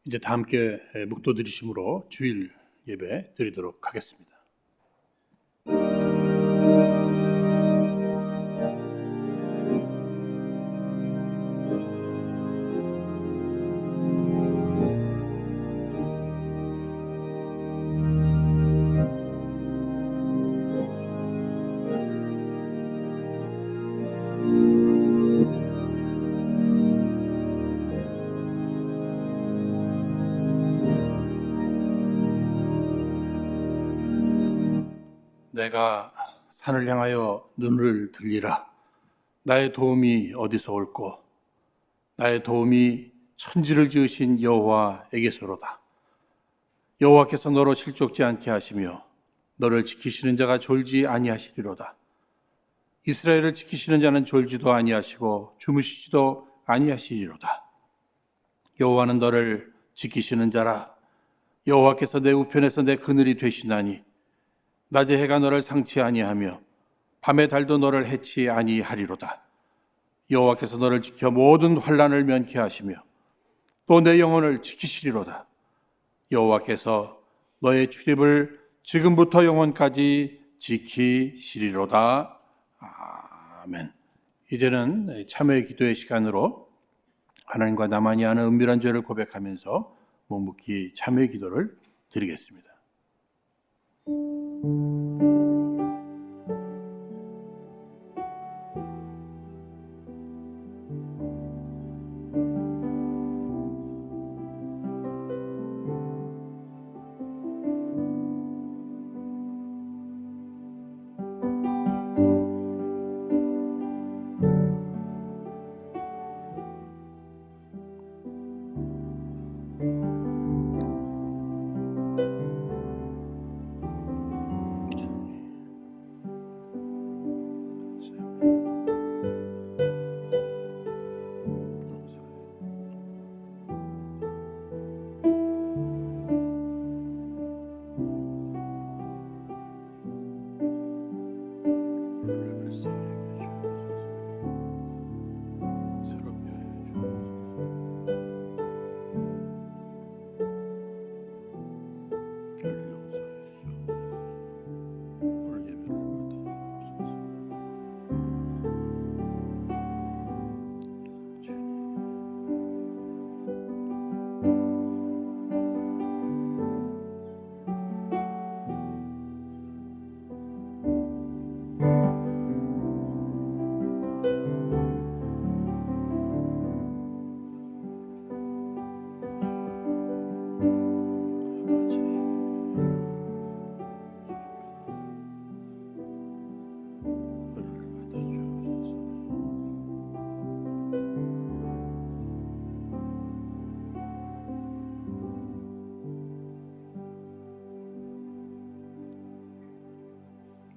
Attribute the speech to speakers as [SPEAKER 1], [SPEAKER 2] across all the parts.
[SPEAKER 1] 이제 다 함께 묵도 드리심으로 주일 예배 드리도록 하겠습니다. 내가 산을 향하여 눈을 들리라. 나의 도움이 어디서 올꼬? 나의 도움이 천지를 지으신 여호와에게서로다. 여호와께서 너로 실족지 않게 하시며 너를 지키시는 자가 졸지 아니하시리로다. 이스라엘을 지키시는 자는 졸지도 아니하시고 주무시지도 아니하시리로다. 여호와는 너를 지키시는 자라. 여호와께서 내 우편에서 내 그늘이 되시나니 낮에 해가 너를 상치 아니하며 밤에 달도 너를 해치 아니하리로다. 여호와께서 너를 지켜 모든 환난을 면케 하시며 또 내 영혼을 지키시리로다. 여호와께서 너의 출입을 지금부터 영원까지 지키시리로다. 아멘. 이제는 참회의 기도의 시간으로 하나님과 나만이 아는 은밀한 죄를 고백하면서 묵묵히 참회의 기도를 드리겠습니다.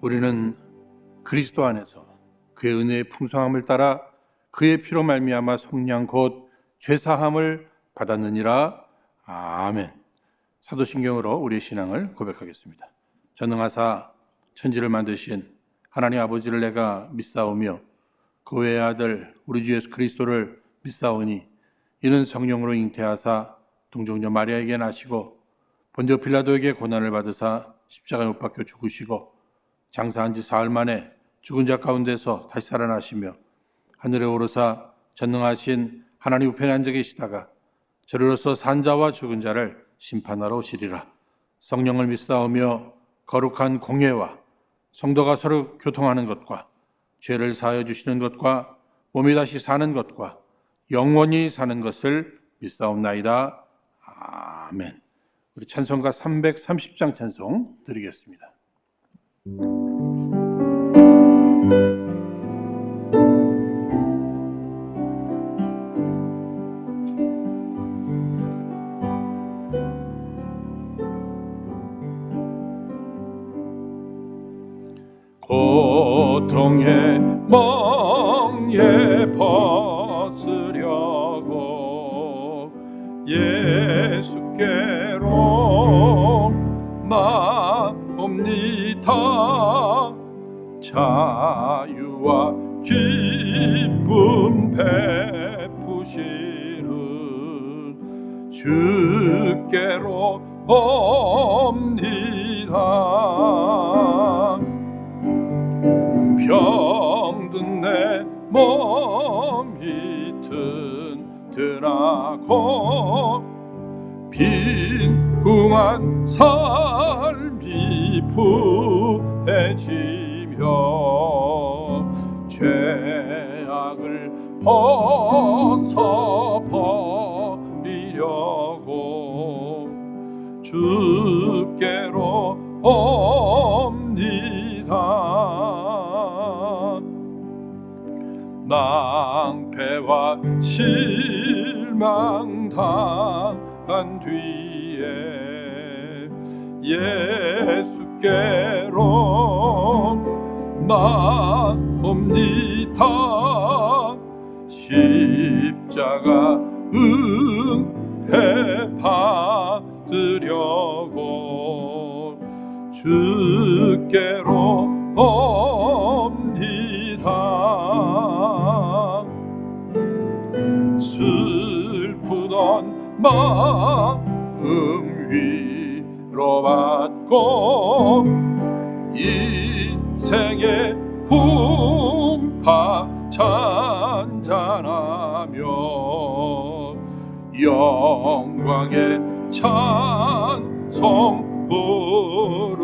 [SPEAKER 1] 우리는 그리스도 안에서 그의 은혜의 풍성함을 따라 그의 피로 말미암아 속량 곧 죄사함을 받았느니라. 아멘. 사도신경으로 우리의 신앙을 고백하겠습니다. 전능하사 천지를 만드신 하나님 아버지를 내가 믿사오며 그 외의 아들 우리 주 예수 그리스도를 믿사오니 이는 성령으로 잉태하사 동정녀 마리아에게 나시고 본디오 빌라도에게 고난을 받으사 십자가에 못 박혀 죽으시고 장사한 지 사흘 만에 죽은 자 가운데서 다시 살아나시며 하늘에 오르사 전능하신 하나님 우편에 앉아 계시다가 저리로서 산자와 죽은 자를 심판하러 오시리라. 성령을 믿사오며 거룩한 공예와 성도가 서로 교통하는 것과 죄를 사하여 주시는 것과 몸이 다시 사는 것과 영원히 사는 것을 믿사옵나이다. 아멘. 우리 찬송가 330장 찬송 드리겠습니다. 고통의 멍에 벗으려고 예수께로 나옵니다. 자유와 기쁨 베푸시는 주께로 옵니다. 병든 내 몸이 튼튼하고 빈궁한 삶이 부해지며 죄악을 벗어버리려고 주께로 옵니다. 낭패와 실망 당한 뒤에 예수께로 나옵니다. 십자가 은혜 받으려고 주께로 옵니다. 슬프던 마음 위로받고 인생의 풍파 찬잔하며 영광의 찬송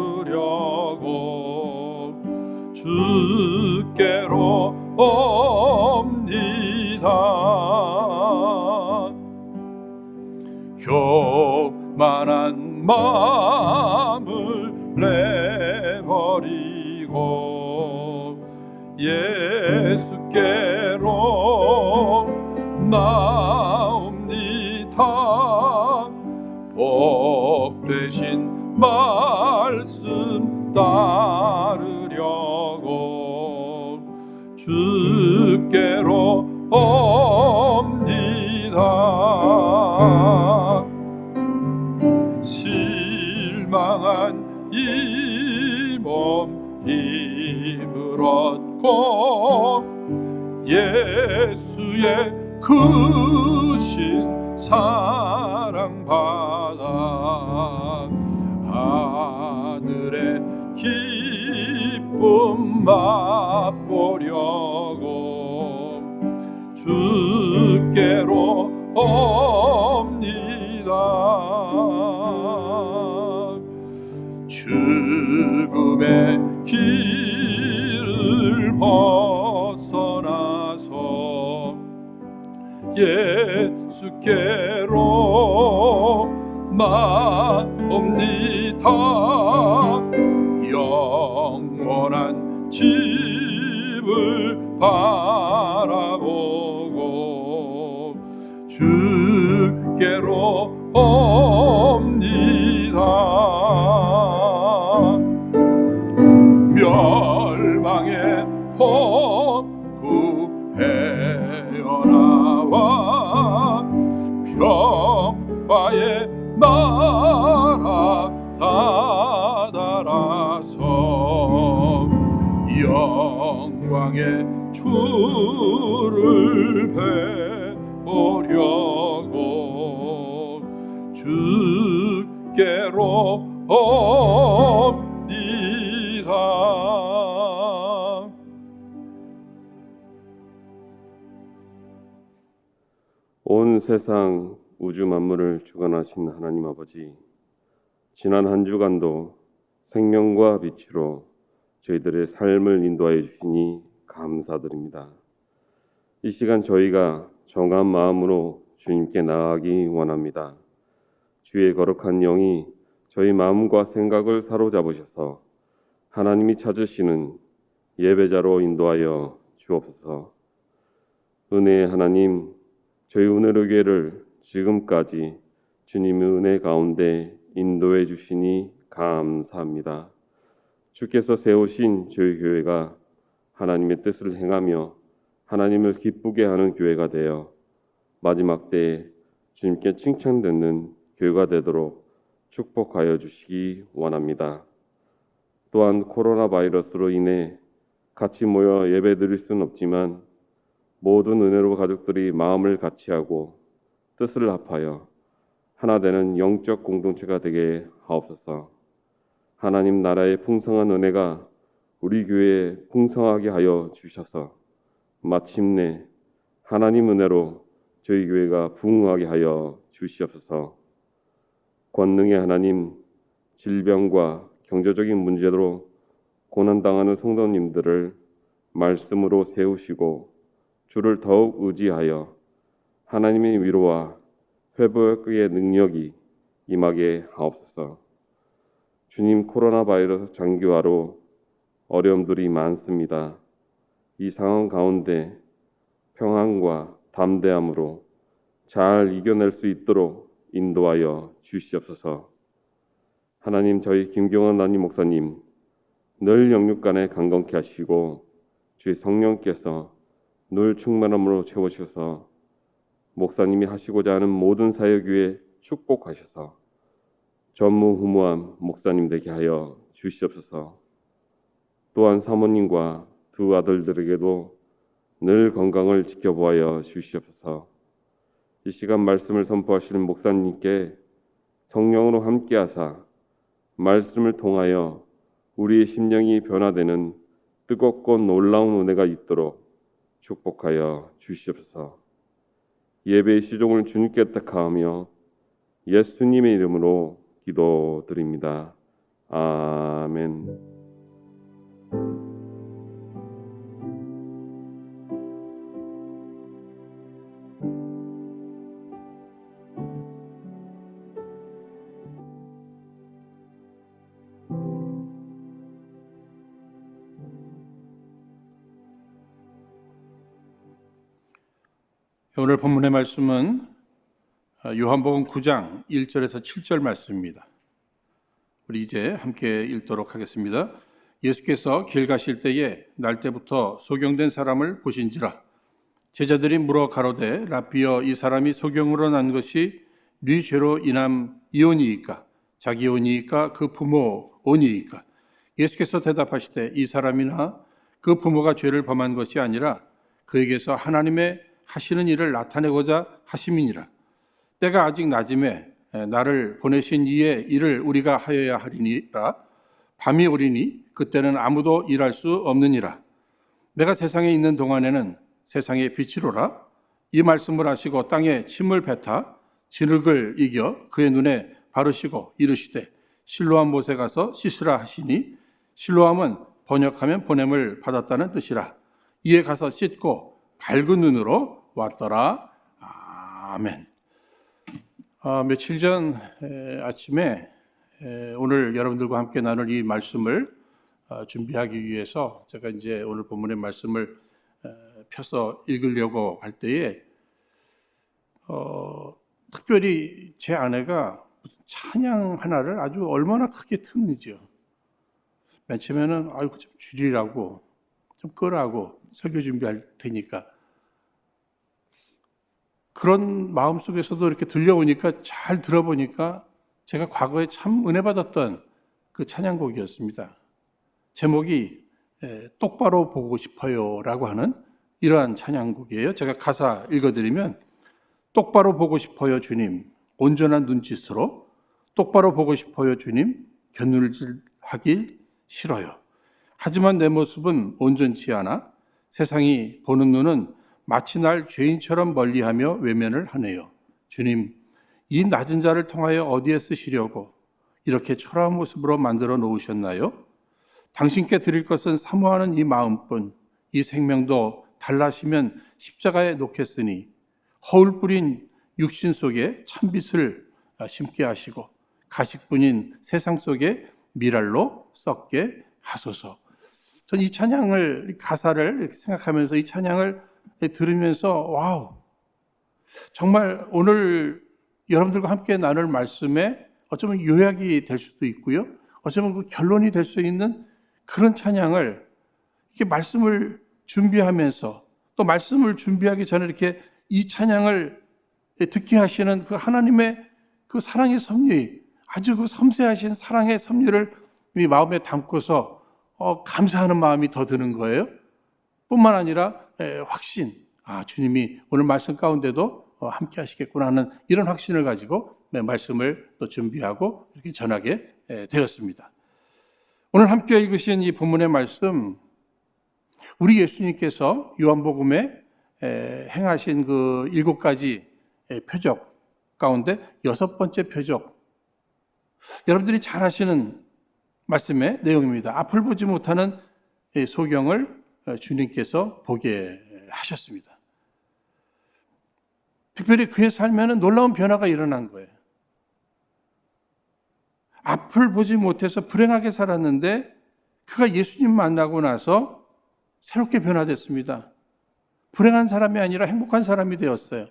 [SPEAKER 1] 부르려고 주께로 옵니다. 교만한 마음을 내버리고 예수께로 나옵니다. 복되신 말씀 따르려고 주께로 옵니다. 실망한 이 몸 힘을 얻고 예수의 크신 사랑 받아 하늘의 기쁨 맛보려고 주께로 옵니다. 죽음의 길을 벗어나서 예수께로 나옵니다. 영원한 집을 바라보고 주께로 옵니다. 멸망의 폭구 헤어나와 평화의 나라 다다라서 영광의 주를 배우려고 주께로 옵니다.
[SPEAKER 2] 온 세상 우주 만물을 주관하신 하나님 아버지, 지난 한 주간도 생명과 빛으로 저희들의 삶을 인도하여 주시니 감사드립니다. 이 시간 저희가 정한 마음으로 주님께 나아가기 원합니다. 주의 거룩한 영이 저희 마음과 생각을 사로잡으셔서 하나님이 찾으시는 예배자로 인도하여 주옵소서. 은혜의 하나님, 저희 오늘의 교회를 지금까지 주님의 은혜 가운데 인도해 주시니 감사합니다. 주께서 세우신 저희 교회가 하나님의 뜻을 행하며 하나님을 기쁘게 하는 교회가 되어 마지막 때에 주님께 칭찬듣는 교회가 되도록 축복하여 주시기 원합니다. 또한 코로나 바이러스로 인해 같이 모여 예배 드릴 수는 없지만 모든 은혜로 가족들이 마음을 같이하고 뜻을 합하여 하나 되는 영적 공동체가 되게 하옵소서. 하나님 나라의 풍성한 은혜가 우리 교회에 풍성하게 하여 주셔서 마침내 하나님 은혜로 저희 교회가 부흥하게 하여 주시옵소서. 권능의 하나님, 질병과 경제적인 문제로 고난당하는 성도님들을 말씀으로 세우시고 주를 더욱 의지하여 하나님의 위로와 회복의 능력이 임하게 하옵소서. 주님, 코로나 바이러스 장기화로 어려움들이 많습니다. 이 상황 가운데 평안과 담대함으로 잘 이겨낼 수 있도록 인도하여 주시옵소서. 하나님, 저희 김경원 남임 목사님 늘 영육간에 강건케 하시고 주의 성령께서 늘 충만함으로 채워주셔서 목사님이 하시고자 하는 모든 사역 위에 축복하셔서 전무후무한 목사님 되게 하여 주시옵소서. 또한 사모님과 두 아들들에게도 늘 건강을 지켜보아 주시옵소서. 이 시간 말씀을 선포하시는 목사님께 성령으로 함께하사 말씀을 통하여 우리의 심령이 변화되는 뜨겁고 놀라운 은혜가 있도록 축복하여 주시옵소서. 예배의 시종을 주님께 택하며 예수님의 이름으로 기도드립니다. 아멘.
[SPEAKER 1] 오늘 본문의 말씀은 요한복음 9장 1절에서 7절 말씀입니다. 우리 이제 함께 읽도록 하겠습니다. 예수께서 길 가실 때에 날 때부터 소경된 사람을 보신지라. 제자들이 물어 가로되 라삐여, 이 사람이 소경으로 난 것이 네 죄로 인함 이오니이까 자기 오니이까 그 부모 오니이까. 예수께서 대답하시되 이 사람이나 그 부모가 죄를 범한 것이 아니라 그에게서 하나님의 하시는 일을 나타내고자 하심이니라. 때가 아직 낮음에 나를 보내신 이의 일을 우리가 하여야 하리니라. 밤이 오리니 그때는 아무도 일할 수 없느니라. 내가 세상에 있는 동안에는 세상의 빛이로라. 이 말씀을 하시고 땅에 침을 뱉어 진흙을 이겨 그의 눈에 바르시고 이르시되 실로암 못에 가서 씻으라 하시니, 실로암은 번역하면 보냄을 받았다는 뜻이라. 이에 가서 씻고 밝은 눈으로 왔더라. 아멘. 며칠 전 아침에 오늘 여러분들과 함께 나눌 이 말씀을 준비하기 위해서 제가 이제 오늘 본문의 말씀을 펴서 읽으려고 할 때에 특별히 제 아내가 찬양 하나를 아주 얼마나 크게 트는지요. 맨 처음에는 아이고 좀 줄이라고, 좀 끄라고, 설교 준비할 테니까. 그런 마음 속에서도 이렇게 들려오니까 잘 들어보니까 제가 과거에 참 은혜 받았던 그 찬양곡이었습니다. 제목이 똑바로 보고 싶어요라고 하는 이러한 찬양곡이에요. 제가 가사 읽어드리면, 똑바로 보고 싶어요 주님, 온전한 눈짓으로 똑바로 보고 싶어요 주님, 겨눌질하길 싫어요. 하지만 내 모습은 온전치 않아 세상이 보는 눈은 마치 날 죄인처럼 멀리하며 외면을 하네요. 주님, 이 낮은 자를 통하여 어디에 쓰시려고 이렇게 초라한 모습으로 만들어 놓으셨나요? 당신께 드릴 것은 사모하는 이 마음뿐. 이 생명도 달라시면 십자가에 놓겠으니 허울 뿌린 육신 속에 참빛을 심게 하시고 가식뿐인 세상 속에 미랄로 썩게 하소서. 전 이 찬양을, 가사를 이렇게 생각하면서 이 찬양을 들으면서 와우, 정말 오늘 여러분들과 함께 나눌 말씀에 어쩌면 요약이 될 수도 있고요, 어쩌면 그 결론이 될 수 있는 그런 찬양을 이렇게 말씀을 준비하면서, 또 말씀을 준비하기 전에 이렇게 이 찬양을 듣게 하시는 그 하나님의 그 사랑의 섭리, 아주 그 섬세하신 사랑의 섭리를 이 마음에 담고서 감사하는 마음이 더 드는 거예요. 뿐만 아니라 확신, 주님이 오늘 말씀 가운데도 함께 하시겠구나 하는 이런 확신을 가지고 말씀을 또 준비하고 이렇게 전하게 되었습니다. 오늘 함께 읽으신 이 본문의 말씀, 우리 예수님께서 요한복음에 행하신 그 7가지 표적 가운데 6번째 표적, 여러분들이 잘 아시는 말씀의 내용입니다. 앞을 보지 못하는 소경을 주님께서 보게 하셨습니다. 특별히 그의 삶에는 놀라운 변화가 일어난 거예요. 앞을 보지 못해서 불행하게 살았는데 그가 예수님 만나고 나서 새롭게 변화됐습니다. 불행한 사람이 아니라 행복한 사람이 되었어요.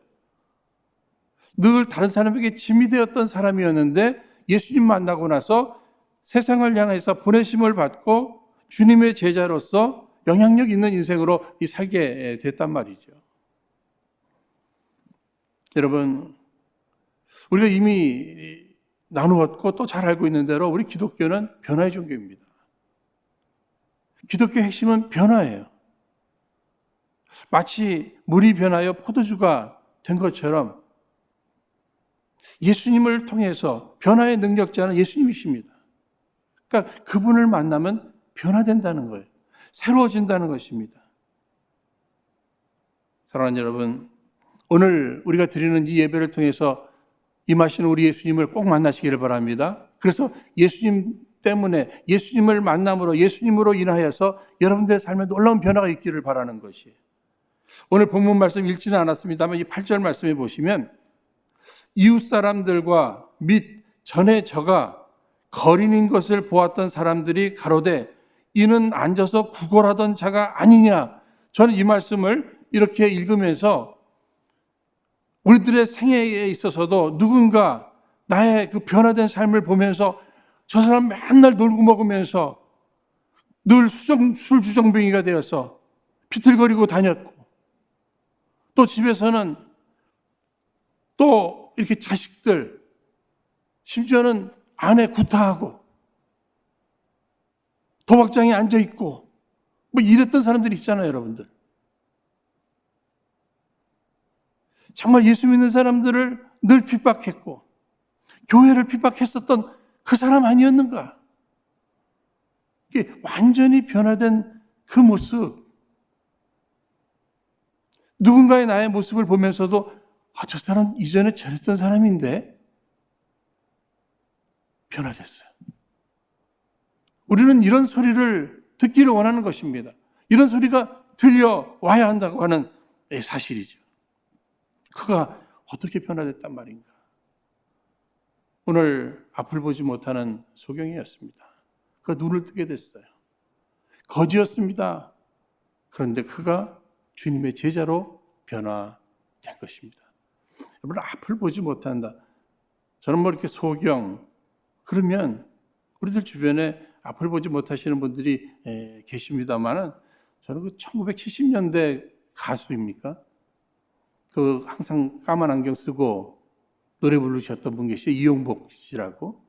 [SPEAKER 1] 늘 다른 사람에게 짐이 되었던 사람이었는데 예수님 만나고 나서 세상을 향해서 보내심을 받고 주님의 제자로서 영향력 있는 인생으로 살게 됐단 말이죠. 여러분, 우리가 이미 나누었고 또 잘 알고 있는 대로 우리 기독교는 변화의 종교입니다. 기독교의 핵심은 변화예요. 마치 물이 변하여 포도주가 된 것처럼 예수님을 통해서 변화의 능력자는 예수님이십니다. 그러니까 그분을 만나면 변화된다는 거예요. 새로워진다는 것입니다. 사랑하는 여러분, 오늘 우리가 드리는 이 예배를 통해서 임하시는 우리 예수님을 꼭 만나시기를 바랍니다. 그래서 예수님 때문에, 예수님을 만남으로, 예수님으로 인하여서 여러분들의 삶에 놀라운 변화가 있기를 바라는 것이에요. 오늘 본문 말씀 읽지는 않았습니다만 이 8절 말씀에 보시면 이웃 사람들과 및 전에 저가 거린인 것을 보았던 사람들이 가로되 이는 앉아서 구걸하던 자가 아니냐. 저는 이 말씀을 이렇게 읽으면서 우리들의 생애에 있어서도 누군가 나의 그 변화된 삶을 보면서 저 사람 맨날 놀고 먹으면서 늘 술주정뱅이가 되어서 비틀거리고 다녔고 또 집에서는 또 이렇게 자식들 심지어는 아내 구타하고 도박장에 앉아있고 뭐 이랬던 사람들이 있잖아요, 여러분들. 정말 예수 믿는 사람들을 늘 핍박했고 교회를 핍박했었던 그 사람 아니었는가? 이게 완전히 변화된 그 모습. 누군가의 나의 모습을 보면서도 저 사람 이전에 저랬던 사람인데 변화됐어요. 우리는 이런 소리를 듣기를 원하는 것입니다. 이런 소리가 들려와야 한다고 하는 사실이죠. 그가 어떻게 변화됐단 말인가? 오늘 앞을 보지 못하는 소경이었습니다. 그가 눈을 뜨게 됐어요. 거지였습니다. 그런데 그가 주님의 제자로 변화된 것입니다. 여러분, 앞을 보지 못한다. 저는 뭐 이렇게 소경, 그러면 우리들 주변에 앞을 보지 못하시는 분들이 계십니다만은 저는 그 1970년대 가수입니까? 그 항상 까만 안경 쓰고 노래 부르셨던 분 계시죠? 이용복 씨라고.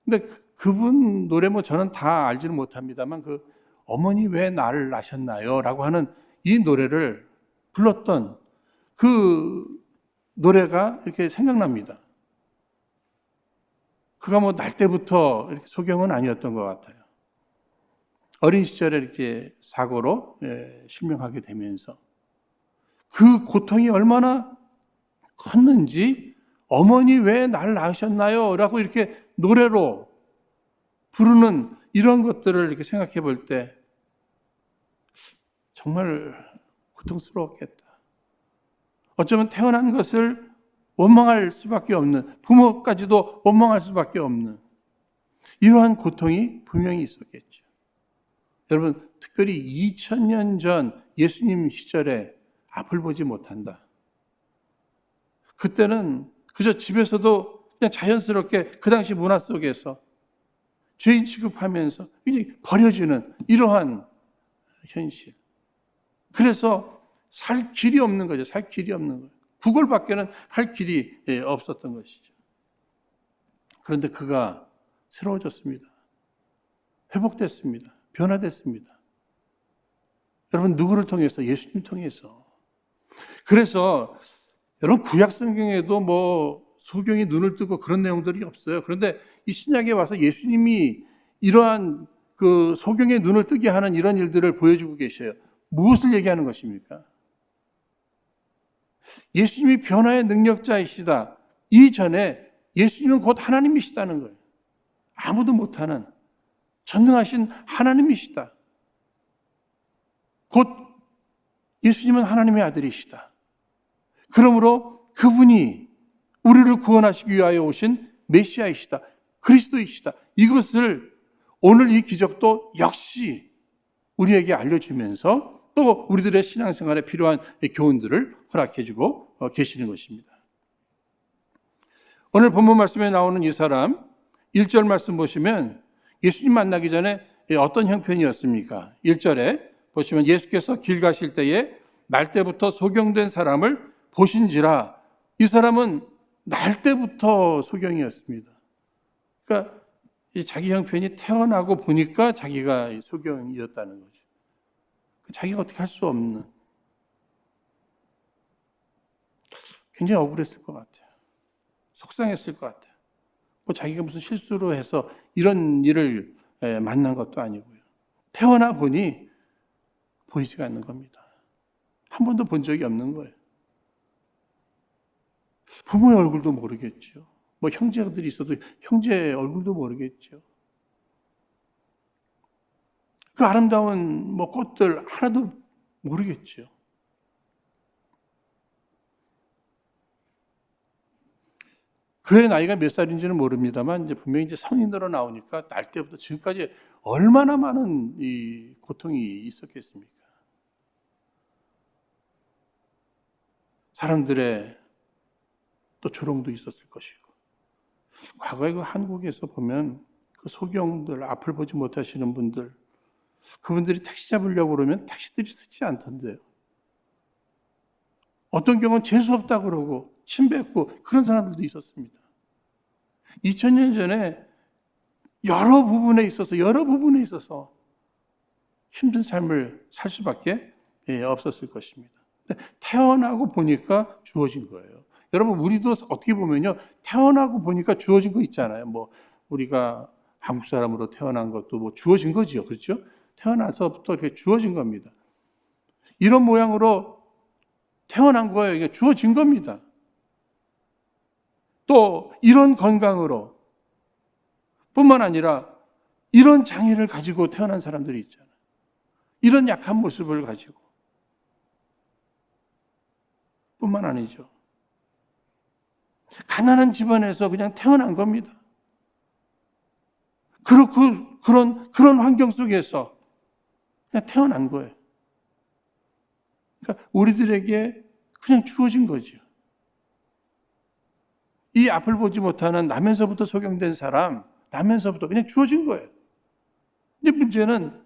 [SPEAKER 1] 근데 그분 노래 뭐 저는 다 알지는 못합니다만 그 어머니 왜 나를 낳으셨나요? 라고 하는 이 노래를 불렀던 그 노래가 이렇게 생각납니다. 그가 뭐 날 때부터 이렇게 소경은 아니었던 것 같아요. 어린 시절에 이렇게 사고로 실명하게 되면서 그 고통이 얼마나 컸는지 어머니 왜 날 낳으셨나요? 라고 이렇게 노래로 부르는 이런 것들을 이렇게 생각해 볼 때 정말 고통스러웠겠다. 어쩌면 태어난 것을 원망할 수밖에 없는, 부모까지도 원망할 수밖에 없는 이러한 고통이 분명히 있었겠죠. 여러분, 특별히 2000년 전 예수님 시절에 앞을 보지 못한다. 그때는 그저 집에서도 그냥 자연스럽게 그 당시 문화 속에서 죄인 취급하면서 버려지는 이러한 현실. 그래서 살 길이 없는 거죠. 살 길이 없는 거예요. 구걸밖에는 할 길이 없었던 것이죠. 그런데 그가 새로워졌습니다. 회복됐습니다. 변화됐습니다. 여러분, 누구를 통해서? 예수님 통해서. 그래서 여러분, 구약 성경에도 뭐 소경이 눈을 뜨고 그런 내용들이 없어요. 그런데 이 신약에 와서 예수님이 이러한 그 소경의 눈을 뜨게 하는 이런 일들을 보여주고 계셔요. 무엇을 얘기하는 것입니까? 예수님이 변화의 능력자이시다. 이전에 예수님은 곧 하나님이시다는 거예요. 아무도 못하는 전능하신 하나님이시다. 곧 예수님은 하나님의 아들이시다. 그러므로 그분이 우리를 구원하시기 위하여 오신 메시아이시다. 그리스도이시다. 이것을 오늘 이 기적도 역시 우리에게 알려주면서 또 우리들의 신앙생활에 필요한 교훈들을 허락해주고 계시는 것입니다. 오늘 본문 말씀에 나오는 이 사람 1절 말씀 보시면 예수님 만나기 전에 어떤 형편이었습니까? 1절에 보시면 예수께서 길 가실 때에 날 때부터 소경된 사람을 보신지라. 이 사람은 날 때부터 소경이었습니다. 그러니까 이 자기 형편이 태어나고 보니까 자기가 소경이었다는 거죠. 자기가 어떻게 할 수 없는, 굉장히 억울했을 것 같아요. 속상했을 것 같아요. 뭐 자기가 무슨 실수로 해서 이런 일을 만난 것도 아니고요. 태어나 보니 보이지가 않는 겁니다. 한 번도 본 적이 없는 거예요. 부모의 얼굴도 모르겠죠. 뭐 형제들이 있어도 형제 얼굴도 모르겠죠. 그 아름다운 뭐 꽃들 하나도 모르겠죠. 그의 나이가 몇 살인지는 모릅니다만 이제 분명히 이제 성인으로 나오니까 날 때부터 지금까지 얼마나 많은 이 고통이 있었겠습니까? 사람들의 또 조롱도 있었을 것이고, 과거에 그 한국에서 보면 그 소경들, 앞을 보지 못하시는 분들, 그분들이 택시 잡으려고 그러면 택시들이 서지 않던데요. 어떤 경우는 재수 없다고 그러고 침 뱉고 그런 사람들도 있었습니다. 2000년 전에 여러 부분에 있어서 힘든 삶을 살 수밖에 없었을 것입니다. 태어나고 보니까 주어진 거예요. 여러분, 우리도 어떻게 보면요, 태어나고 보니까 주어진 거 있잖아요. 뭐 우리가 한국 사람으로 태어난 것도 뭐 주어진 거지요, 그렇죠? 태어나서부터 이렇게 주어진 겁니다. 이런 모양으로 태어난 거예요. 이게 주어진 겁니다. 또 이런 건강으로 뿐만 아니라 이런 장애를 가지고 태어난 사람들이 있잖아요. 이런 약한 모습을 가지고 뿐만 아니죠. 가난한 집안에서 그냥 태어난 겁니다. 그런 환경 속에서 그냥 태어난 거예요. 그러니까 우리들에게 그냥 주어진 거죠. 이 앞을 보지 못하는 나면서부터 소경된 사람, 나면서부터 그냥 주어진 거예요. 이제 문제는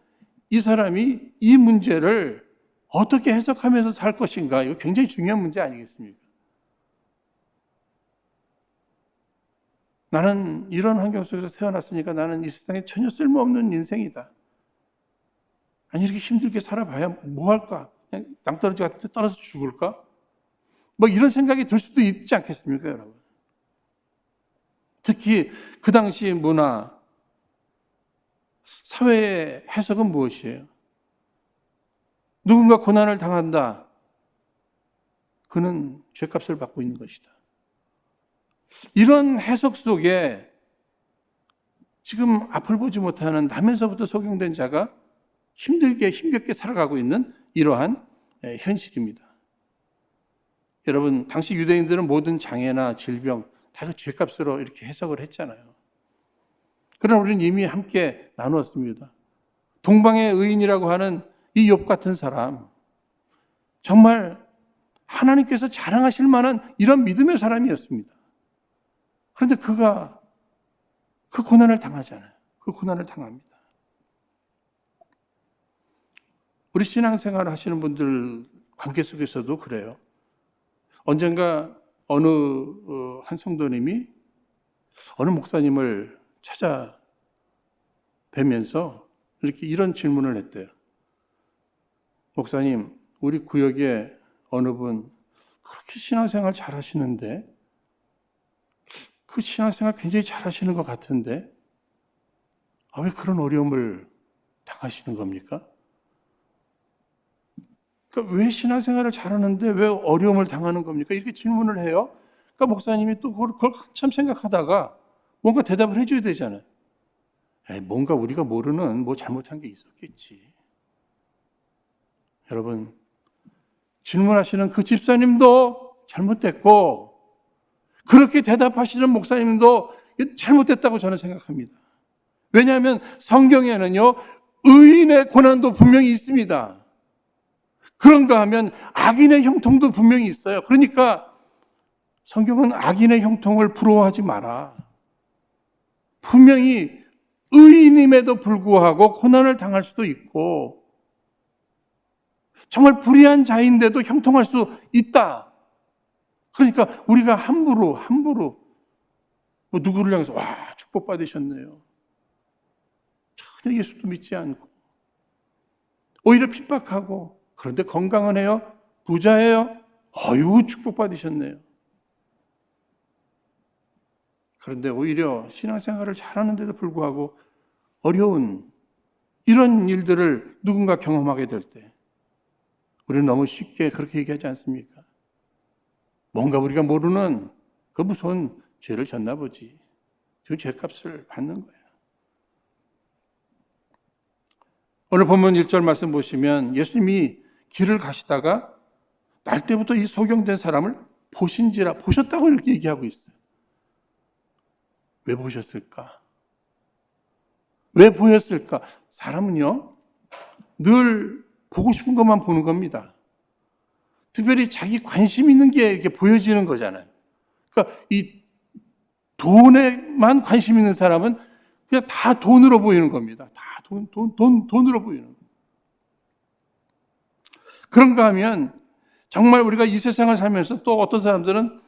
[SPEAKER 1] 이 사람이 이 문제를 어떻게 해석하면서 살 것인가, 이거 굉장히 중요한 문제 아니겠습니까? 나는 이런 환경 속에서 태어났으니까 나는 이 세상에 전혀 쓸모없는 인생이다. 아니, 이렇게 힘들게 살아봐야 뭐 할까? 그냥 낭떠러지 같은 데 떨어져 죽을까? 뭐 이런 생각이 들 수도 있지 않겠습니까, 여러분? 특히 그 당시 문화, 사회의 해석은 무엇이에요? 누군가 고난을 당한다. 그는 죄값을 받고 있는 것이다. 이런 해석 속에 지금 앞을 보지 못하는 나면서부터 소경된 자가 힘겹게 살아가고 있는 이러한 현실입니다. 여러분, 당시 유대인들은 모든 장애나 질병 다 그 죄값으로 이렇게 해석을 했잖아요. 그러나 우리는 이미 함께 나누었습니다. 동방의 의인이라고 하는 이 욥 같은 사람, 정말 하나님께서 자랑하실 만한 이런 믿음의 사람이었습니다. 그런데 그가 그 고난을 당하잖아요. 그 고난을 당합니다. 우리 신앙생활 하시는 분들 관계 속에서도 그래요. 언젠가 어느 한 성도님이 어느 목사님을 찾아뵈면서 이렇게 이런 질문을 했대요. 목사님, 우리 구역에 어느 분 그렇게 신앙생활 잘 하시는데 그 신앙생활 굉장히 잘하시는 것 같은데 왜 그런 어려움을 당하시는 겁니까? 그러니까 왜 신앙생활을 잘하는데 왜 어려움을 당하는 겁니까? 이렇게 질문을 해요. 그러니까 목사님이 또 그걸 한참 생각하다가 뭔가 대답을 해줘야 되잖아요. 뭔가 우리가 모르는 뭐 잘못한 게 있었겠지. 여러분, 질문하시는 그 집사님도 잘못됐고 그렇게 대답하시는 목사님도 잘못됐다고 저는 생각합니다. 왜냐하면 성경에는요, 의인의 고난도 분명히 있습니다. 그런가 하면 악인의 형통도 분명히 있어요. 그러니까 성경은 악인의 형통을 부러워하지 마라. 분명히 의인임에도 불구하고 고난을 당할 수도 있고 정말 불의한 자인데도 형통할 수 있다. 그러니까 우리가 함부로 뭐 누구를 향해서 축복받으셨네요. 전혀 예수도 믿지 않고 오히려 핍박하고 그런데 건강은 해요? 부자예요? 축복받으셨네요. 그런데 오히려 신앙생활을 잘하는데도 불구하고 어려운 이런 일들을 누군가 경험하게 될 때 우리는 너무 쉽게 그렇게 얘기하지 않습니까? 뭔가 우리가 모르는 그 무서운 죄를 졌나 보지. 그 죄값을 받는 거예요. 오늘 본문 1절 말씀 보시면 예수님이 길을 가시다가 날 때부터 이 소경된 사람을 보셨다고 이렇게 얘기하고 있어요. 왜 보셨을까? 왜 보였을까? 사람은요, 늘 보고 싶은 것만 보는 겁니다. 특별히 자기 관심 있는 게 이렇게 보여지는 거잖아요. 그러니까 이 돈에만 관심 있는 사람은 그냥 다 돈으로 보이는 겁니다. 다 돈으로 보이는 거예요. 그런가 하면 정말 우리가 이 세상을 살면서 또 어떤 사람들은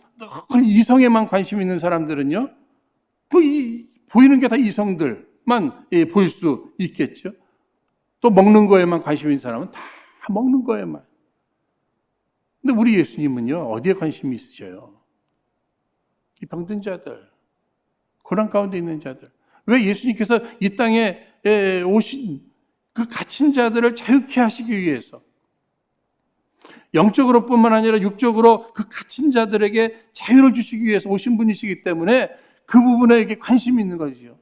[SPEAKER 1] 이성에만 관심 있는 사람들은요, 보이는 게 다 이성들만 보일 수 있겠죠. 또 먹는 거에만 관심 있는 사람은 다 먹는 거에만. 근데 우리 예수님은요, 어디에 관심이 있으셔요? 이 병든 자들, 고난 가운데 있는 자들. 왜 예수님께서 이 땅에 오신 그 갇힌 자들을 자유케 하시기 위해서 영적으로 뿐만 아니라 육적으로 그 갇힌 자들에게 자유를 주시기 위해서 오신 분이시기 때문에 그 부분에 이렇게 관심이 있는 거죠.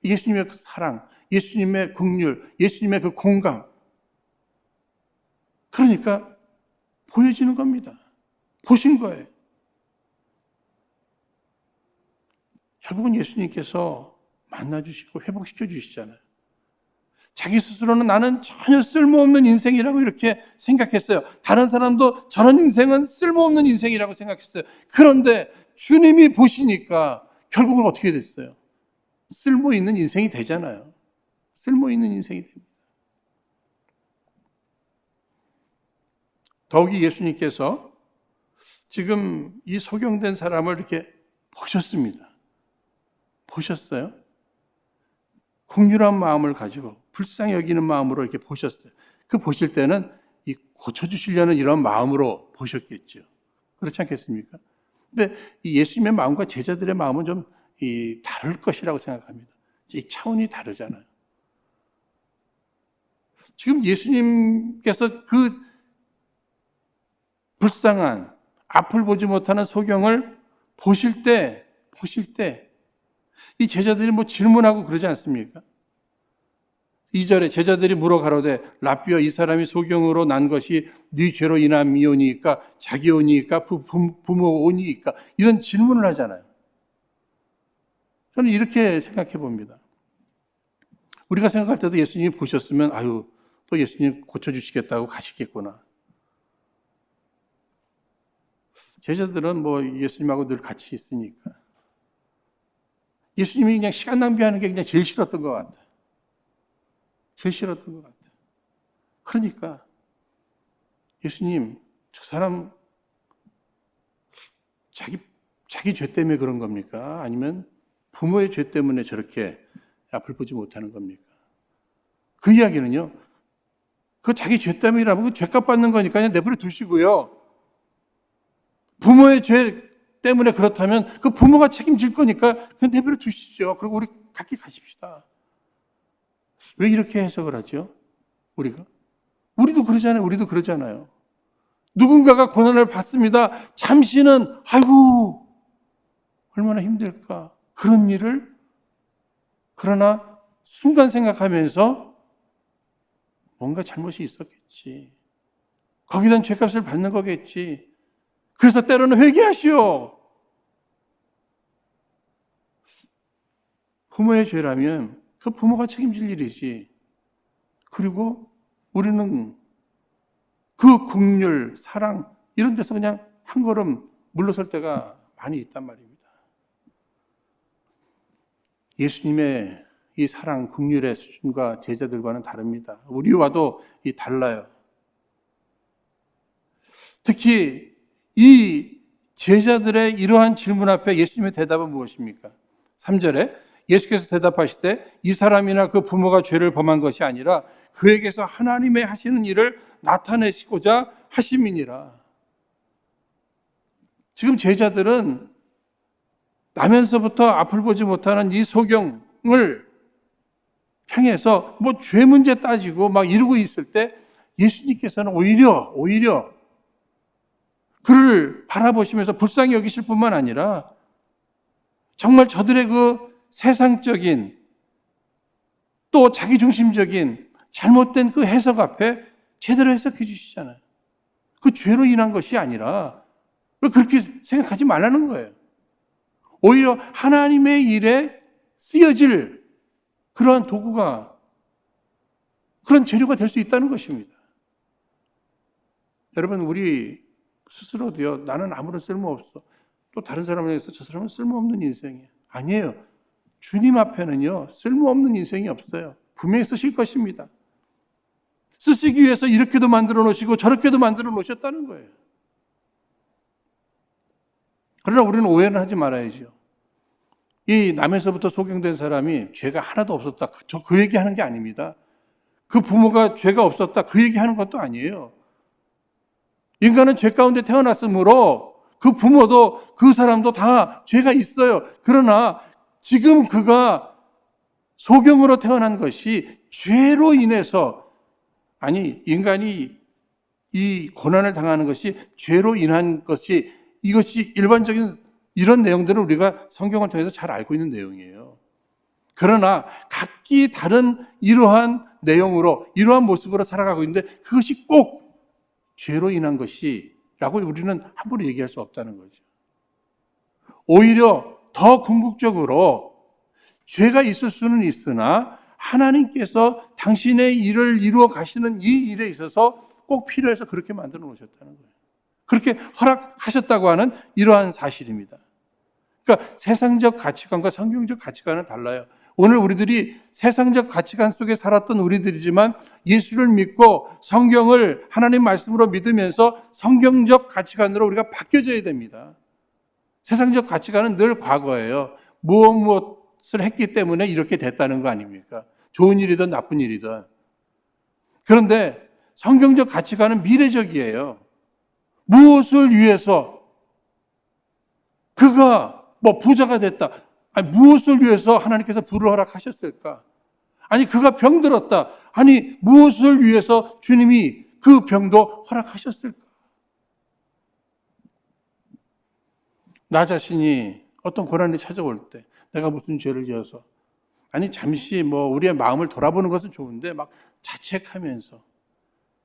[SPEAKER 1] 예수님의 그 사랑, 예수님의 긍휼, 예수님의 그 공감. 그러니까 보여지는 겁니다. 보신 거예요. 결국은 예수님께서 만나주시고 회복시켜 주시잖아요. 자기 스스로는 나는 전혀 쓸모없는 인생이라고 이렇게 생각했어요. 다른 사람도 저런 인생은 쓸모없는 인생이라고 생각했어요. 그런데 주님이 보시니까 결국은 어떻게 됐어요? 쓸모 있는 인생이 되잖아요. 쓸모 있는 인생이 됩니다. 더욱이 예수님께서 지금 이 소경된 사람을 이렇게 보셨습니다. 보셨어요? 긍휼한 마음을 가지고 불쌍히 여기는 마음으로 이렇게 보셨어요. 그 보실 때는 이 고쳐주시려는 이런 마음으로 보셨겠죠. 그렇지 않겠습니까? 근데 이 예수님의 마음과 제자들의 마음은 좀 다를 것이라고 생각합니다. 이 차원이 다르잖아요. 지금 예수님께서 그 불쌍한 앞을 보지 못하는 소경을 보실 때 이 제자들이 뭐 질문하고 그러지 않습니까? 2절에 제자들이 물어 가로되 라삐여 이 사람이 소경으로 난 것이 네 죄로 인함이오니까 자기 오니까 부모 오니까 이런 질문을 하잖아요. 저는 이렇게 생각해 봅니다. 우리가 생각할 때도 예수님이 보셨으면 또 예수님 고쳐주시겠다고 가시겠구나. 제자들은 뭐 예수님하고 늘 같이 있으니까 예수님이 그냥 시간 낭비하는 게 그냥 제일 싫었던 것 같아요. 제일 싫었던 것 같아요. 그러니까 예수님, 저 사람 자기 죄 때문에 그런 겁니까? 아니면 부모의 죄 때문에 저렇게 앞을 보지 못하는 겁니까? 그 이야기는요, 그 자기 죄 때문이라면 그 죄값 받는 거니까 그냥 내버려 두시고요. 부모의 죄 때문에 그렇다면 그 부모가 책임질 거니까 그냥 내버려 두시죠. 그리고 우리 갈 길 가십시다. 왜 이렇게 해석을 하죠? 우리도 그러잖아요. 우리도 그러잖아요. 누군가가 고난을 받습니다. 잠시는 아이고 얼마나 힘들까. 그런 일을 그러나 순간 생각하면서 뭔가 잘못이 있었겠지. 거기다 죄값을 받는 거겠지. 그래서 때로는 회개하시오. 부모의 죄라면 그 부모가 책임질 일이지. 그리고 우리는 그 긍휼, 사랑 이런 데서 그냥 한 걸음 물러설 때가 많이 있단 말입니다. 예수님의 이 사랑, 긍휼의 수준과 제자들과는 다릅니다. 우리와도 달라요. 특히 이 제자들의 이러한 질문 앞에 예수님의 대답은 무엇입니까? 3절에 예수께서 대답하시되 이 사람이나 그 부모가 죄를 범한 것이 아니라 그에게서 하나님의 하시는 일을 나타내시고자 하심이니라. 지금 제자들은 나면서부터 앞을 보지 못하는 이 소경을 향해서 뭐 죄 문제 따지고 막 이러고 있을 때 예수님께서는 오히려 그를 바라보시면서 불쌍히 여기실 뿐만 아니라 정말 저들의 그 세상적인 또 자기중심적인 잘못된 그 해석 앞에 제대로 해석해 주시잖아요. 그 죄로 인한 것이 아니라 왜 그렇게 생각하지 말라는 거예요. 오히려 하나님의 일에 쓰여질 그러한 도구가, 그런 재료가 될 수 있다는 것입니다. 여러분, 우리 스스로도요, 나는 아무런 쓸모 없어. 또 다른 사람에 대해서 저 사람은 쓸모없는 인생이에요. 아니에요. 주님 앞에는요, 쓸모없는 인생이 없어요. 분명히 쓰실 것입니다. 쓰시기 위해서 이렇게도 만들어 놓으시고 저렇게도 만들어 놓으셨다는 거예요. 그러나 우리는 오해는 하지 말아야죠. 이 남에서부터 소경된 사람이 죄가 하나도 없었다. 저 그 얘기하는 게 아닙니다. 그 부모가 죄가 없었다. 그 얘기하는 것도 아니에요. 인간은 죄 가운데 태어났으므로 그 부모도 그 사람도 다 죄가 있어요. 그러나 지금 그가 소경으로 태어난 것이 죄로 인해서, 아니 인간이 이 고난을 당하는 것이 죄로 인한 것이, 이것이 일반적인 이런 내용들을 우리가 성경을 통해서 잘 알고 있는 내용이에요. 그러나 각기 다른 이러한 내용으로, 이러한 모습으로 살아가고 있는데 그것이 꼭 죄로 인한 것이라고 우리는 함부로 얘기할 수 없다는 거죠. 오히려 더 궁극적으로 죄가 있을 수는 있으나 하나님께서 당신의 일을 이루어 가시는 이 일에 있어서 꼭 필요해서 그렇게 만들어 놓으셨다는 거예요. 그렇게 허락하셨다고 하는 이러한 사실입니다. 그러니까 세상적 가치관과 성경적 가치관은 달라요. 오늘 우리들이 세상적 가치관 속에 살았던 우리들이지만 예수를 믿고 성경을 하나님 말씀으로 믿으면서 성경적 가치관으로 우리가 바뀌어져야 됩니다. 세상적 가치관은 늘 과거예요. 무엇을 했기 때문에 이렇게 됐다는 거 아닙니까? 좋은 일이든 나쁜 일이든. 그런데 성경적 가치관은 미래적이에요. 무엇을 위해서 그가 뭐 부자가 됐다. 아니, 무엇을 위해서 하나님께서 부를 허락하셨을까? 아니, 그가 병들었다. 아니, 무엇을 위해서 주님이 그 병도 허락하셨을까? 나 자신이 어떤 고난이 찾아올 때 내가 무슨 죄를 지어서, 아니 잠시 뭐 우리의 마음을 돌아보는 것은 좋은데 막 자책하면서,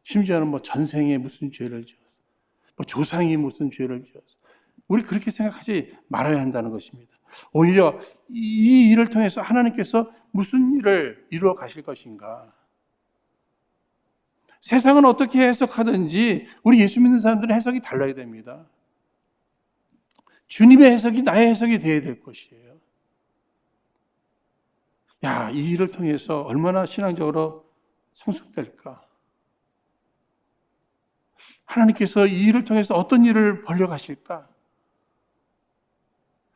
[SPEAKER 1] 심지어는 뭐 전생에 무슨 죄를 지어서, 뭐 조상이 무슨 죄를 지어서, 우리 그렇게 생각하지 말아야 한다는 것입니다. 오히려 이 일을 통해서 하나님께서 무슨 일을 이루어 가실 것인가. 세상은 어떻게 해석하든지 우리 예수 믿는 사람들은 해석이 달라야 됩니다. 주님의 해석이 나의 해석이 되어야 될 것이에요. 야, 이 일을 통해서 얼마나 신앙적으로 성숙될까? 하나님께서 이 일을 통해서 어떤 일을 벌려가실까?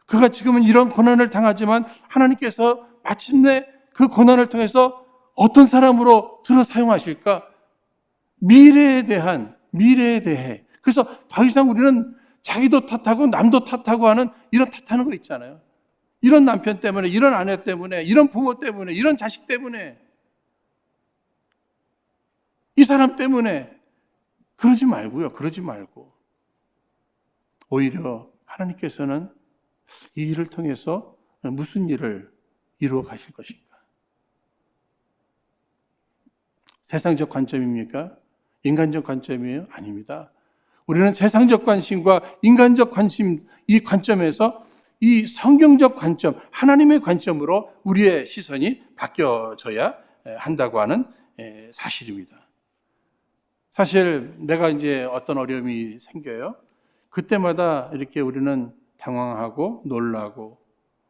[SPEAKER 1] 그가 지금은 이런 고난을 당하지만 하나님께서 마침내 그 고난을 통해서 어떤 사람으로 들어 사용하실까? 미래에 대해. 그래서 더 이상 우리는 자기도 탓하고 남도 탓하고 하는 이런 탓하는 거 있잖아요. 이런 남편 때문에, 이런 아내 때문에, 이런 부모 때문에, 이런 자식 때문에, 이 사람 때문에 그러지 말고요. 그러지 말고 오히려 하나님께서는 이 일을 통해서 무슨 일을 이루어 가실 것인가? 세상적 관점입니까? 인간적 관점이에요? 아닙니다. 우리는 세상적 관심과 인간적 관심, 이 관점에서 이 성경적 관점, 하나님의 관점으로 우리의 시선이 바뀌어져야 한다고 하는 사실입니다. 사실 내가 이제 어떤 어려움이 생겨요. 그때마다 이렇게 우리는 당황하고 놀라고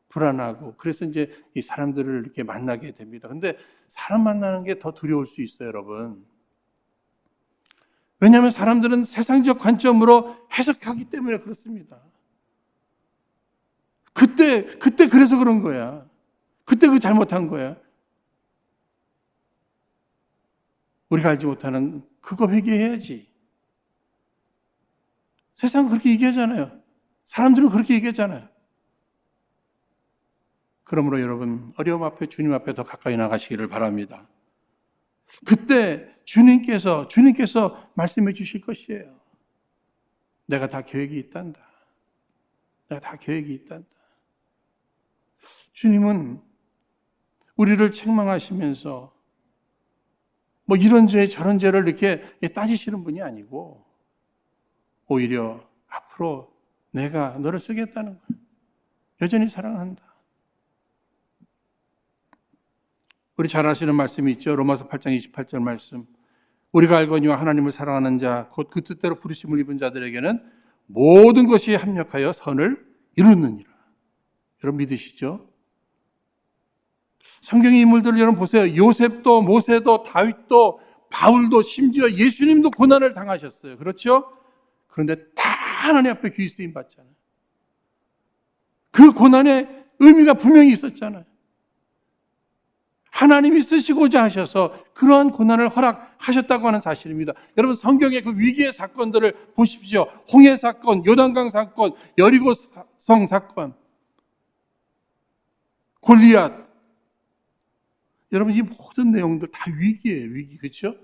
[SPEAKER 1] 불안하고 그래서 이제 이 사람들을 이렇게 만나게 됩니다. 근데 사람 만나는 게 더 두려울 수 있어요, 여러분. 왜냐하면 사람들은 세상적 관점으로 해석하기 때문에 그렇습니다. 그때 그래서 그런 거야. 그때 그 잘못한 거야. 우리가 알지 못하는 그거 회개해야지. 세상은 그렇게 얘기하잖아요. 사람들은 그렇게 얘기하잖아요. 그러므로 여러분, 어려움 앞에 주님 앞에 더 가까이 나가시기를 바랍니다. 그때 주님께서 말씀해 주실 것이에요. 내가 다 계획이 있단다. 내가 다 계획이 있단다. 주님은 우리를 책망하시면서 뭐 이런 죄 저런 죄를 이렇게 따지시는 분이 아니고 오히려 앞으로 내가 너를 쓰겠다는 거예요. 여전히 사랑한다. 우리 잘 아시는 말씀이 있죠. 로마서 8장 28절 말씀. 우리가 알거니와 하나님을 사랑하는 자, 곧 그 뜻대로 부르심을 입은 자들에게는 모든 것이 합력하여 선을 이루느니라. 여러분 믿으시죠? 성경의 인물들을 여러분 보세요. 요셉도 모세도 다윗도 바울도 심지어 예수님도 고난을 당하셨어요. 그렇죠? 그런데 다 하나님 앞에 귀 쓰임 받잖아요. 그 고난의 의미가 분명히 있었잖아요. 하나님이 쓰시고자 하셔서 그러한 고난을 허락하셨다고 하는 사실입니다. 여러분 성경의 그 위기의 사건들을 보십시오. 홍해 사건, 요단강 사건, 여리고성 사건, 골리앗. 여러분 이 모든 내용들 다 위기예요. 위기. 그렇죠?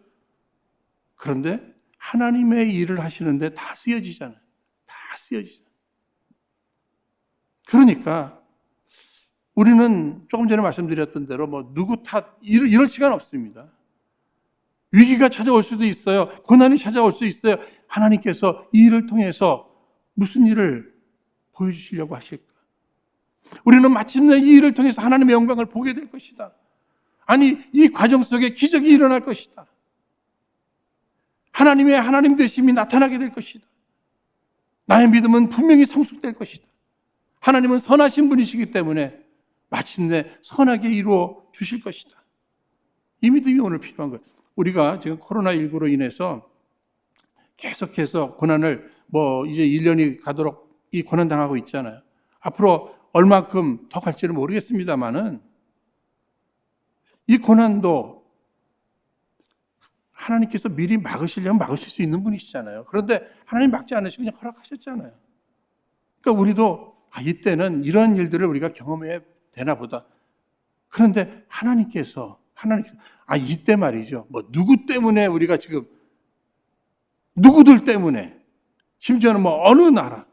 [SPEAKER 1] 그런데 하나님의 일을 하시는데 다 쓰여지잖아요. 다 쓰여지잖아요. 그러니까 우리는 조금 전에 말씀드렸던 대로 뭐 누구 탓 이럴 시간 없습니다. 위기가 찾아올 수도 있어요. 고난이 찾아올 수 있어요. 하나님께서 이 일을 통해서 무슨 일을 보여주시려고 하실까? 우리는 마침내 이 일을 통해서 하나님의 영광을 보게 될 것이다. 아니 이 과정 속에 기적이 일어날 것이다. 하나님의 하나님 되심이 나타나게 될 것이다. 나의 믿음은 분명히 성숙될 것이다. 하나님은 선하신 분이시기 때문에 마침내 선하게 이루어 주실 것이다. 이 믿음이 오늘 필요한 거예요. 우리가 지금 코로나19로 인해서 계속해서 고난을 이제 1년이 가도록 이 고난당하고 있잖아요. 앞으로 얼마큼 더 갈지는 모르겠습니다만은 이 고난도 하나님께서 미리 막으시려면 막으실 수 있는 분이시잖아요. 그런데 하나님 막지 않으시고 그냥 허락하셨잖아요. 그러니까 우리도 이때는 이런 일들을 우리가 경험해야 되나 보다. 그런데 하나님께서 이때 말이죠. 누구 때문에 우리가 지금 누구들 때문에 심지어는 어느 나라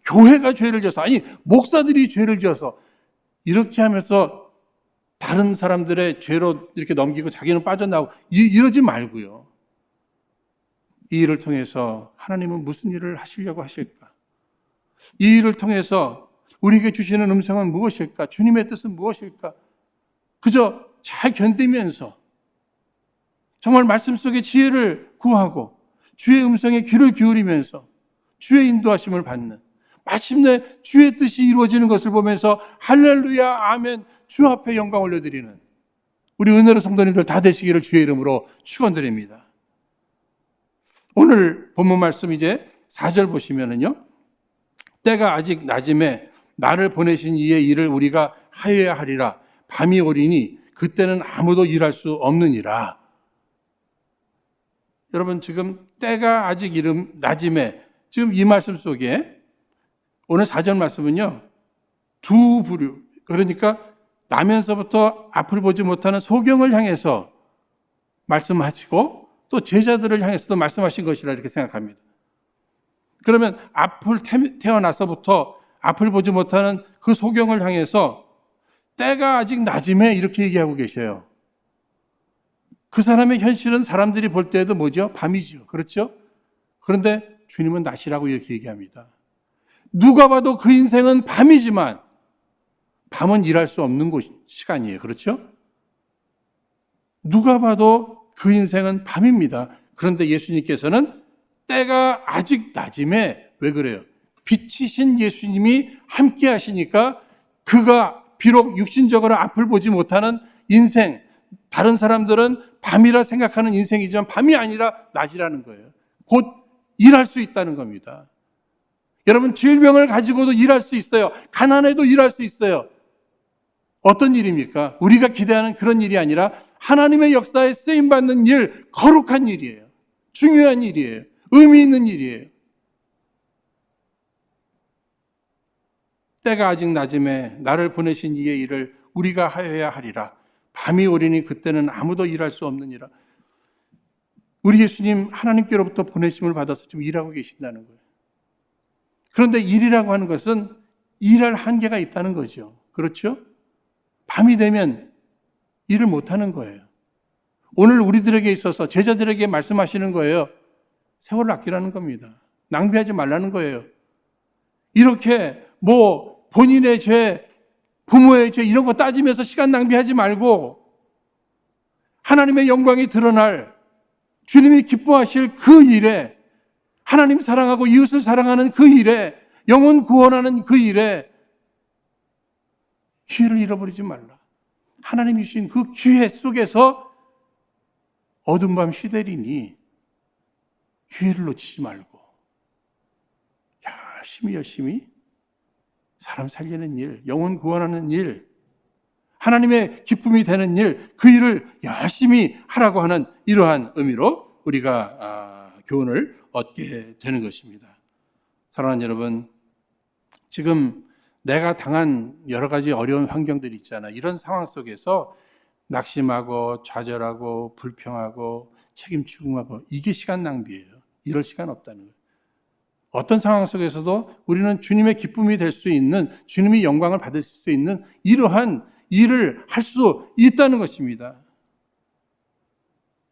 [SPEAKER 1] 교회가 죄를 져서 목사들이 죄를 지어서 이렇게 하면서 다른 사람들의 죄로 이렇게 넘기고 자기는 빠져나오고 이러지 말고요. 이 일을 통해서 하나님은 무슨 일을 하시려고 하실까? 이 일을 통해서 우리에게 주시는 음성은 무엇일까? 주님의 뜻은 무엇일까? 그저 잘 견디면서 정말 말씀 속에 지혜를 구하고 주의 음성에 귀를 기울이면서 주의 인도하심을 받는 마침내 주의 뜻이 이루어지는 것을 보면서 할렐루야 아멘 주 앞에 영광 올려드리는 우리 은혜로 성도님들 다 되시기를 주의 이름으로 축원드립니다. 오늘 본문 말씀 이제 4절 보시면은요. 때가 아직 낮음에 나를 보내신 이의 일을 우리가 하여야 하리라. 밤이 오리니 그때는 아무도 일할 수 없느니라. 여러분 지금 때가 아직 낮음에 지금 이 말씀 속에 오늘 4절 말씀은요, 두 부류, 그러니까 나면서부터 앞을 보지 못하는 소경을 향해서 말씀하시고 또 제자들을 향해서도 말씀하신 것이라 이렇게 생각합니다. 그러면 앞을 태어나서부터 앞을 보지 못하는 그 소경을 향해서 때가 아직 낮음에 이렇게 얘기하고 계셔요. 그 사람의 현실은 사람들이 볼 때에도 뭐죠? 밤이죠. 그렇죠? 그런데 주님은 낮이라고 이렇게 얘기합니다. 누가 봐도 그 인생은 밤이지만 밤은 일할 수 없는 시간이에요. 그렇죠? 누가 봐도 그 인생은 밤입니다. 그런데 예수님께서는 때가 아직 낮음에 왜 그래요? 빛이신 예수님이 함께 하시니까 그가 비록 육신적으로 앞을 보지 못하는 인생, 다른 사람들은 밤이라 생각하는 인생이지만 밤이 아니라 낮이라는 거예요. 곧 일할 수 있다는 겁니다. 여러분, 질병을 가지고도 일할 수 있어요. 가난해도 일할 수 있어요. 어떤 일입니까? 우리가 기대하는 그런 일이 아니라 하나님의 역사에 쓰임받는 일, 거룩한 일이에요. 중요한 일이에요. 의미 있는 일이에요. 때가 아직 낮음에 나를 보내신 이의 일을 우리가 하여야 하리라. 밤이 오리니 그때는 아무도 일할 수 없느니라. 우리 예수님 하나님께로부터 보내심을 받아서 지금 일하고 계신다는 거예요. 그런데 일이라고 하는 것은 일할 한계가 있다는 거죠. 그렇죠? 밤이 되면 일을 못하는 거예요. 오늘 우리들에게 있어서 제자들에게 말씀하시는 거예요. 세월을 아끼라는 겁니다. 낭비하지 말라는 거예요. 이렇게 본인의 죄, 부모의 죄 이런 거 따지면서 시간 낭비하지 말고 하나님의 영광이 드러날 주님이 기뻐하실 그 일에, 하나님 사랑하고 이웃을 사랑하는 그 일에, 영혼 구원하는 그 일에 기회를 잃어버리지 말라. 하나님이 주신 그 기회 속에서 어둠 밤 시대리니 기회를 놓치지 말고 열심히 사람 살리는 일, 영혼 구원하는 일, 하나님의 기쁨이 되는 일, 그 일을 열심히 하라고 하는 이러한 의미로 우리가 교훈을 얻게 되는 것입니다. 사랑하는 여러분, 지금 내가 당한 여러 가지 어려운 환경들이 있잖아. 이런 상황 속에서 낙심하고 좌절하고 불평하고 책임 추궁하고 이게 시간 낭비예요. 이럴 시간 없다는 거예요. 어떤 상황 속에서도 우리는 주님의 기쁨이 될 수 있는, 주님이 영광을 받으실 수 있는 이러한 일을 할 수 있다는 것입니다.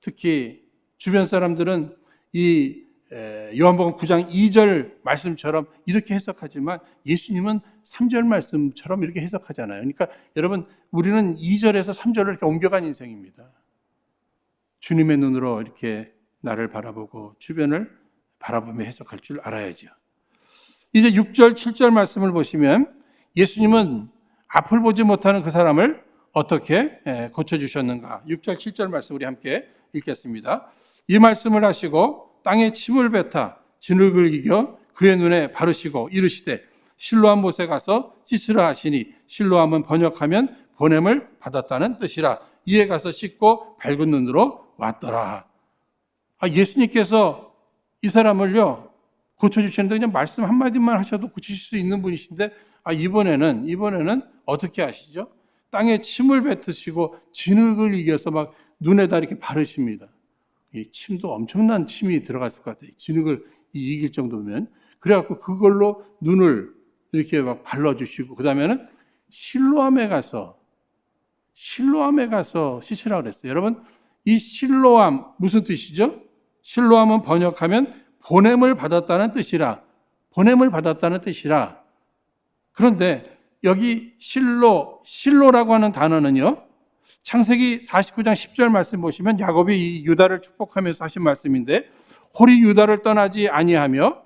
[SPEAKER 1] 특히 주변 사람들은 이 요한복음 9장 2절 말씀처럼 이렇게 해석하지만 예수님은 3절 말씀처럼 이렇게 해석하잖아요. 그러니까 여러분, 우리는 2절에서 3절을 이렇게 옮겨간 인생입니다. 주님의 눈으로 이렇게 나를 바라보고 주변을 바라보며 해석할 줄 알아야죠. 이제 6절, 7절 말씀을 보시면 예수님은 앞을 보지 못하는 그 사람을 어떻게 고쳐주셨는가. 6절, 7절 말씀 우리 함께 읽겠습니다. 이 말씀을 하시고 땅에 침을 뱉어 진흙을 이겨 그의 눈에 바르시고 이르시되 실로암 못에 가서 씻으라 하시니, 실로암은 번역하면 보냄을 받았다는 뜻이라. 이에 가서 씻고 밝은 눈으로 왔더라. 예수님께서 이 사람을요 고쳐주시는데 그냥 말씀 한마디만 하셔도 고치실 수 있는 분이신데 이번에는 어떻게 하시죠? 땅에 침을 뱉으시고 진흙을 이겨서 막 눈에다 이렇게 바르십니다. 이 침도 엄청난 침이 들어갔을 것 같아요. 진흙을 이길 정도면. 그래갖고 그걸로 눈을 이렇게 막 발라주시고, 그 다음에는 실로암에 가서 씻으라고 그랬어요. 여러분, 이 실로암 무슨 뜻이죠? 실로암은 번역하면 보냄을 받았다는 뜻이라. 그런데 여기 실로라고 하는 단어는요, 창세기 49장 10절 말씀 보시면 야곱이 이 유다를 축복하면서 하신 말씀인데, 홀이 유다를 떠나지 아니하며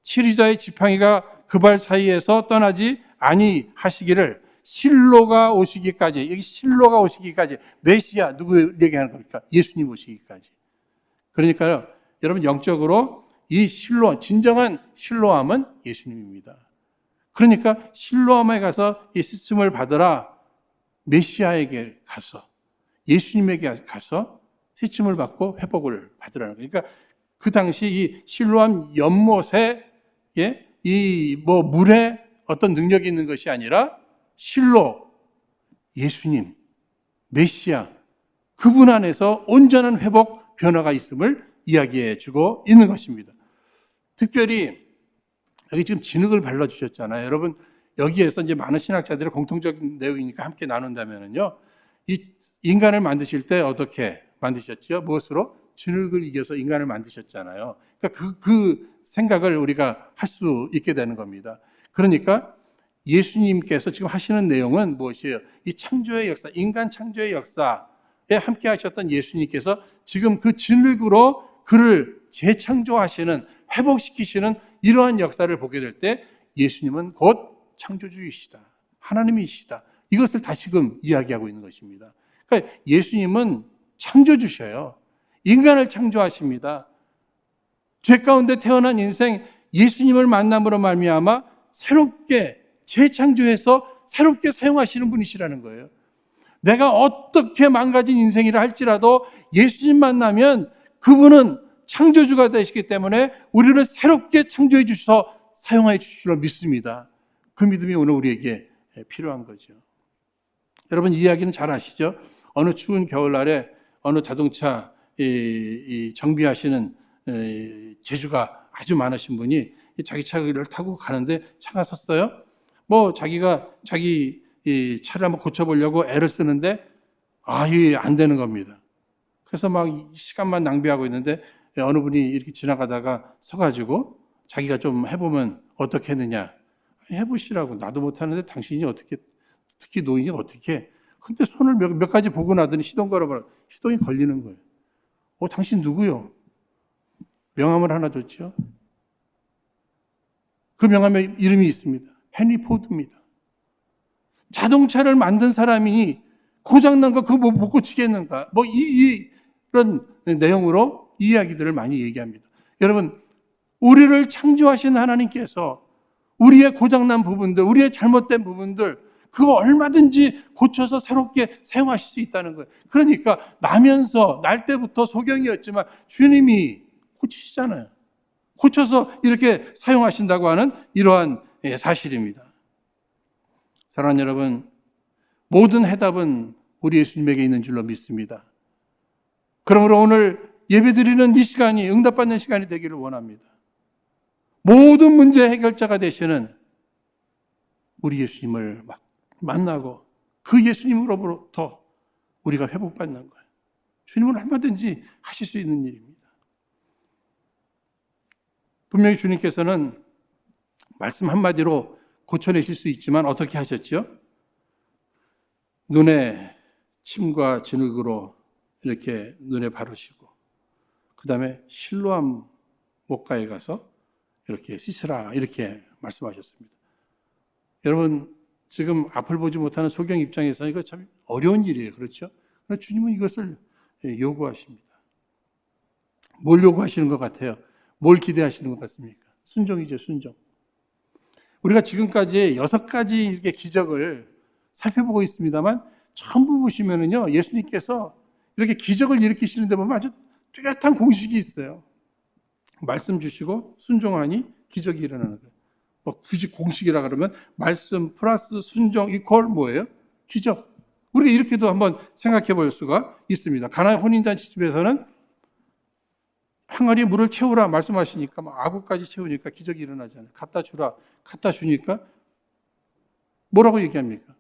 [SPEAKER 1] 치리자의 지팡이가 그 발 사이에서 떠나지 아니하시기를 실로가 오시기까지, 여기 실로가 오시기까지, 메시아, 누구 얘기하는 겁니까? 예수님 오시기까지. 그러니까요, 여러분, 영적으로 이 진정한 실로암은 예수님입니다. 그러니까 실로암에 가서 이 씻음을 받으라, 메시아에게 가서, 예수님에게 가서 씻음을 받고 회복을 받으라는 거예요. 그러니까 그 당시 이 실로암 연못에 이 물에 어떤 능력이 있는 것이 아니라 실로 예수님, 메시아, 그분 안에서 온전한 회복, 변화가 있음을 이야기해 주고 있는 것입니다. 특별히 여기 지금 진흙을 발라주셨잖아요. 여러분, 여기에서 이제 많은 신학자들의 공통적인 내용이니까 함께 나눈다면요. 이 인간을 만드실 때 어떻게 만드셨죠? 무엇으로? 진흙을 이겨서 인간을 만드셨잖아요. 그러니까 그 생각을 우리가 할 수 있게 되는 겁니다. 그러니까 예수님께서 지금 하시는 내용은 무엇이에요? 이 창조의 역사, 인간 창조의 역사에 함께 하셨던 예수님께서 지금 그 진흙으로 그를 재창조하시는, 회복시키시는 이러한 역사를 보게 될 때 예수님은 곧 창조주이시다, 하나님이시다, 이것을 다시금 이야기하고 있는 것입니다. 그러니까 예수님은 창조주셔요. 인간을 창조하십니다. 죄 가운데 태어난 인생, 예수님을 만남으로 말미암아 새롭게 재창조해서 새롭게 사용하시는 분이시라는 거예요. 내가 어떻게 망가진 인생이라 할지라도 예수님 만나면 그분은 창조주가 되시기 때문에 우리를 새롭게 창조해 주셔서 사용해 주실 줄 믿습니다. 그 믿음이 오늘 우리에게 필요한 거죠. 여러분, 이 이야기는 잘 아시죠? 어느 추운 겨울날에 어느 자동차 정비하시는 재주가 아주 많으신 분이 자기 차를 타고 가는데 차가 섰어요. 자기가 자기 차를 한번 고쳐보려고 애를 쓰는데 이게 안 되는 겁니다. 그래서 막 시간만 낭비하고 있는데 어느 분이 이렇게 지나가다가 서가지고 자기가 좀 해보면 어떻게 했느냐. 해보시라고. 나도 못하는데 당신이 어떻게, 특히 노인이 어떻게. 근데 손을 몇 가지 보고 나더니 시동 걸어봐라. 시동이 걸리는 거예요. 당신 누구요? 명함을 하나 줬죠. 그 명함에 이름이 있습니다. 헨리 포드입니다. 자동차를 만든 사람이 고장난 거 그거 못 고치겠는가? 이런 내용으로 이 이야기들을 많이 얘기합니다. 여러분, 우리를 창조하신 하나님께서 우리의 고장난 부분들, 우리의 잘못된 부분들, 그거 얼마든지 고쳐서 새롭게 사용하실 수 있다는 거예요. 그러니까 나면서 날 때부터 소경이었지만 주님이 고치시잖아요. 고쳐서 이렇게 사용하신다고 하는 이러한 사실입니다. 사랑하는 여러분, 모든 해답은 우리 예수님에게 있는 줄로 믿습니다. 그러므로 오늘 예배드리는 이 시간이 응답받는 시간이 되기를 원합니다. 모든 문제 해결자가 되시는 우리 예수님을 만나고 그 예수님으로부터 우리가 회복받는 거예요. 주님은 얼마든지 하실 수 있는 일입니다. 분명히 주님께서는 말씀 한마디로 고쳐내실 수 있지만 어떻게 하셨죠? 눈에 침과 진흙으로 이렇게 눈에 바르시고 그 다음에 실로암 목가에 가서 이렇게 씻으라 이렇게 말씀하셨습니다. 여러분, 지금 앞을 보지 못하는 소경 입장에서 이거 참 어려운 일이에요. 그렇죠? 그러나 주님은 이것을 요구하십니다. 뭘 요구하시는 것 같아요? 뭘 기대하시는 것 같습니까? 순종이죠, 순종. 우리가 지금까지 6가지 이렇게 기적을 살펴보고 있습니다만 전부 보시면은요, 예수님께서 이렇게 기적을 일으키시는데 보면 아주 뚜렷한 공식이 있어요. 말씀 주시고 순종하니 기적이 일어나는 거예요. 굳이 공식이라 그러면 말씀 플러스 순종 이퀄 뭐예요? 기적. 우리가 이렇게도 한번 생각해 볼 수가 있습니다. 가나의 혼인잔치집에서는 항아리에 물을 채우라 말씀하시니까 아구까지 채우니까 기적이 일어나잖아요. 갖다 주라, 갖다 주니까 뭐라고 얘기합니까?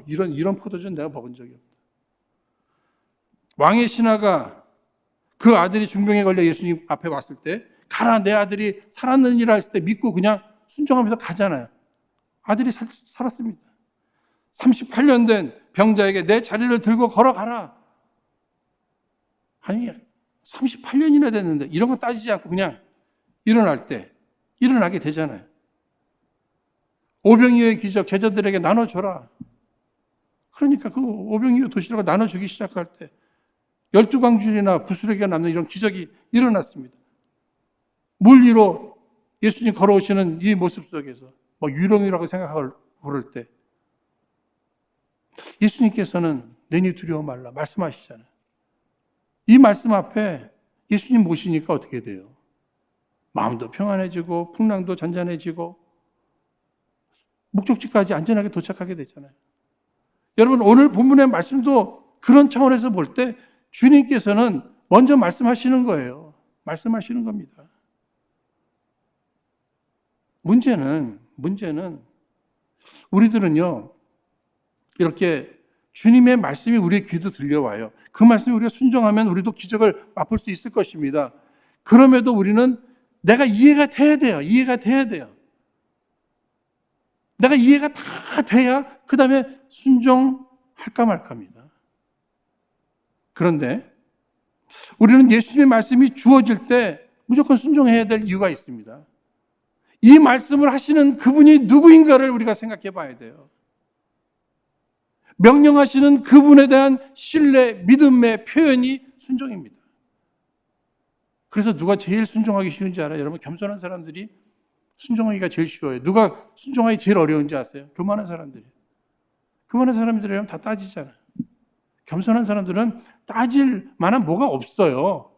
[SPEAKER 1] 이런 포도주는 내가 먹은 적이 없다. 왕의 신하가 그 아들이 중병에 걸려 예수님 앞에 왔을 때 가라, 내 아들이 살았느니라 했을 때 믿고 그냥 순종하면서 가잖아요. 아들이 살았습니다. 38년 된 병자에게 내 자리를 들고 걸어가라. 아니, 38년이나 됐는데 이런 거 따지지 않고 그냥 일어날 때 일어나게 되잖아요. 오병이어의 기적 제자들에게 나눠줘라. 그러니까 그 오병이어 도시락을 나눠주기 시작할 때 12광줄이나 부스러기가 남는 이런 기적이 일어났습니다. 물 위로 예수님 걸어오시는 이 모습 속에서 유령이라고 생각하고 그럴 때 예수님께서는 내니 두려워 말라 말씀하시잖아요. 이 말씀 앞에 예수님 모시니까 어떻게 돼요? 마음도 평안해지고 풍랑도 잔잔해지고 목적지까지 안전하게 도착하게 되잖아요. 여러분, 오늘 본문의 말씀도 그런 차원에서 볼 때 주님께서는 먼저 말씀하시는 거예요. 말씀하시는 겁니다. 문제는 우리들은요, 이렇게 주님의 말씀이 우리의 귀도 들려와요. 그 말씀이 우리가 순종하면 우리도 기적을 맛볼 수 있을 것입니다. 그럼에도 우리는 내가 이해가 돼야 돼요. 내가 이해가 다 돼야 그 다음에 순종할까 말까입니다. 그런데 우리는 예수님의 말씀이 주어질 때 무조건 순종해야 될 이유가 있습니다. 이 말씀을 하시는 그분이 누구인가를 우리가 생각해 봐야 돼요. 명령하시는 그분에 대한 신뢰, 믿음의 표현이 순종입니다. 그래서 누가 제일 순종하기 쉬운지 알아요? 여러분, 겸손한 사람들이 순종하기가 제일 쉬워요. 누가 순종하기 제일 어려운지 아세요? 교만한 사람들이. 교만한 사람들이라면 다 따지잖아요. 겸손한 사람들은 따질 만한 뭐가 없어요.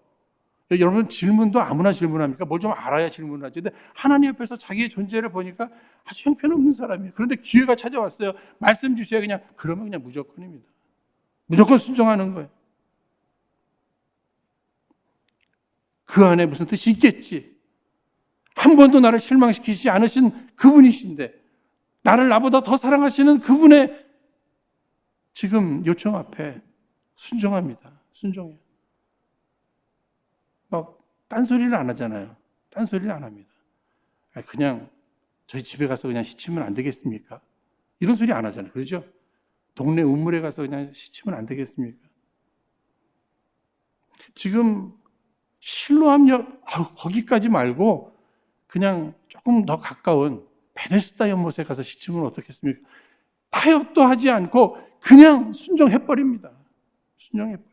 [SPEAKER 1] 여러분, 질문도 아무나 질문합니까? 뭘 좀 알아야 질문을 하죠. 근데 하나님 앞에서 자기의 존재를 보니까 아주 형편없는 사람이에요. 그런데 기회가 찾아왔어요. 말씀 주셔야 그러면 그냥 무조건입니다. 무조건 순종하는 거예요. 그 안에 무슨 뜻이 있겠지. 한 번도 나를 실망시키지 않으신 그분이신데, 나를 나보다 더 사랑하시는 그분의 지금 요청 앞에 순종합니다. 순종해요. 막 딴소리를 안 하잖아요. 딴소리를 안 합니다. 그냥 저희 집에 가서 그냥 시치면 안 되겠습니까? 이런 소리 안 하잖아요. 그렇죠? 동네 우물에 가서 그냥 시치면 안 되겠습니까? 지금 실로암역 거기까지 말고 그냥 조금 더 가까운 베데스다 연못에 가서 시치면 어떻겠습니까? 타협도 하지 않고 그냥 순종해버립니다. 순종해버려요.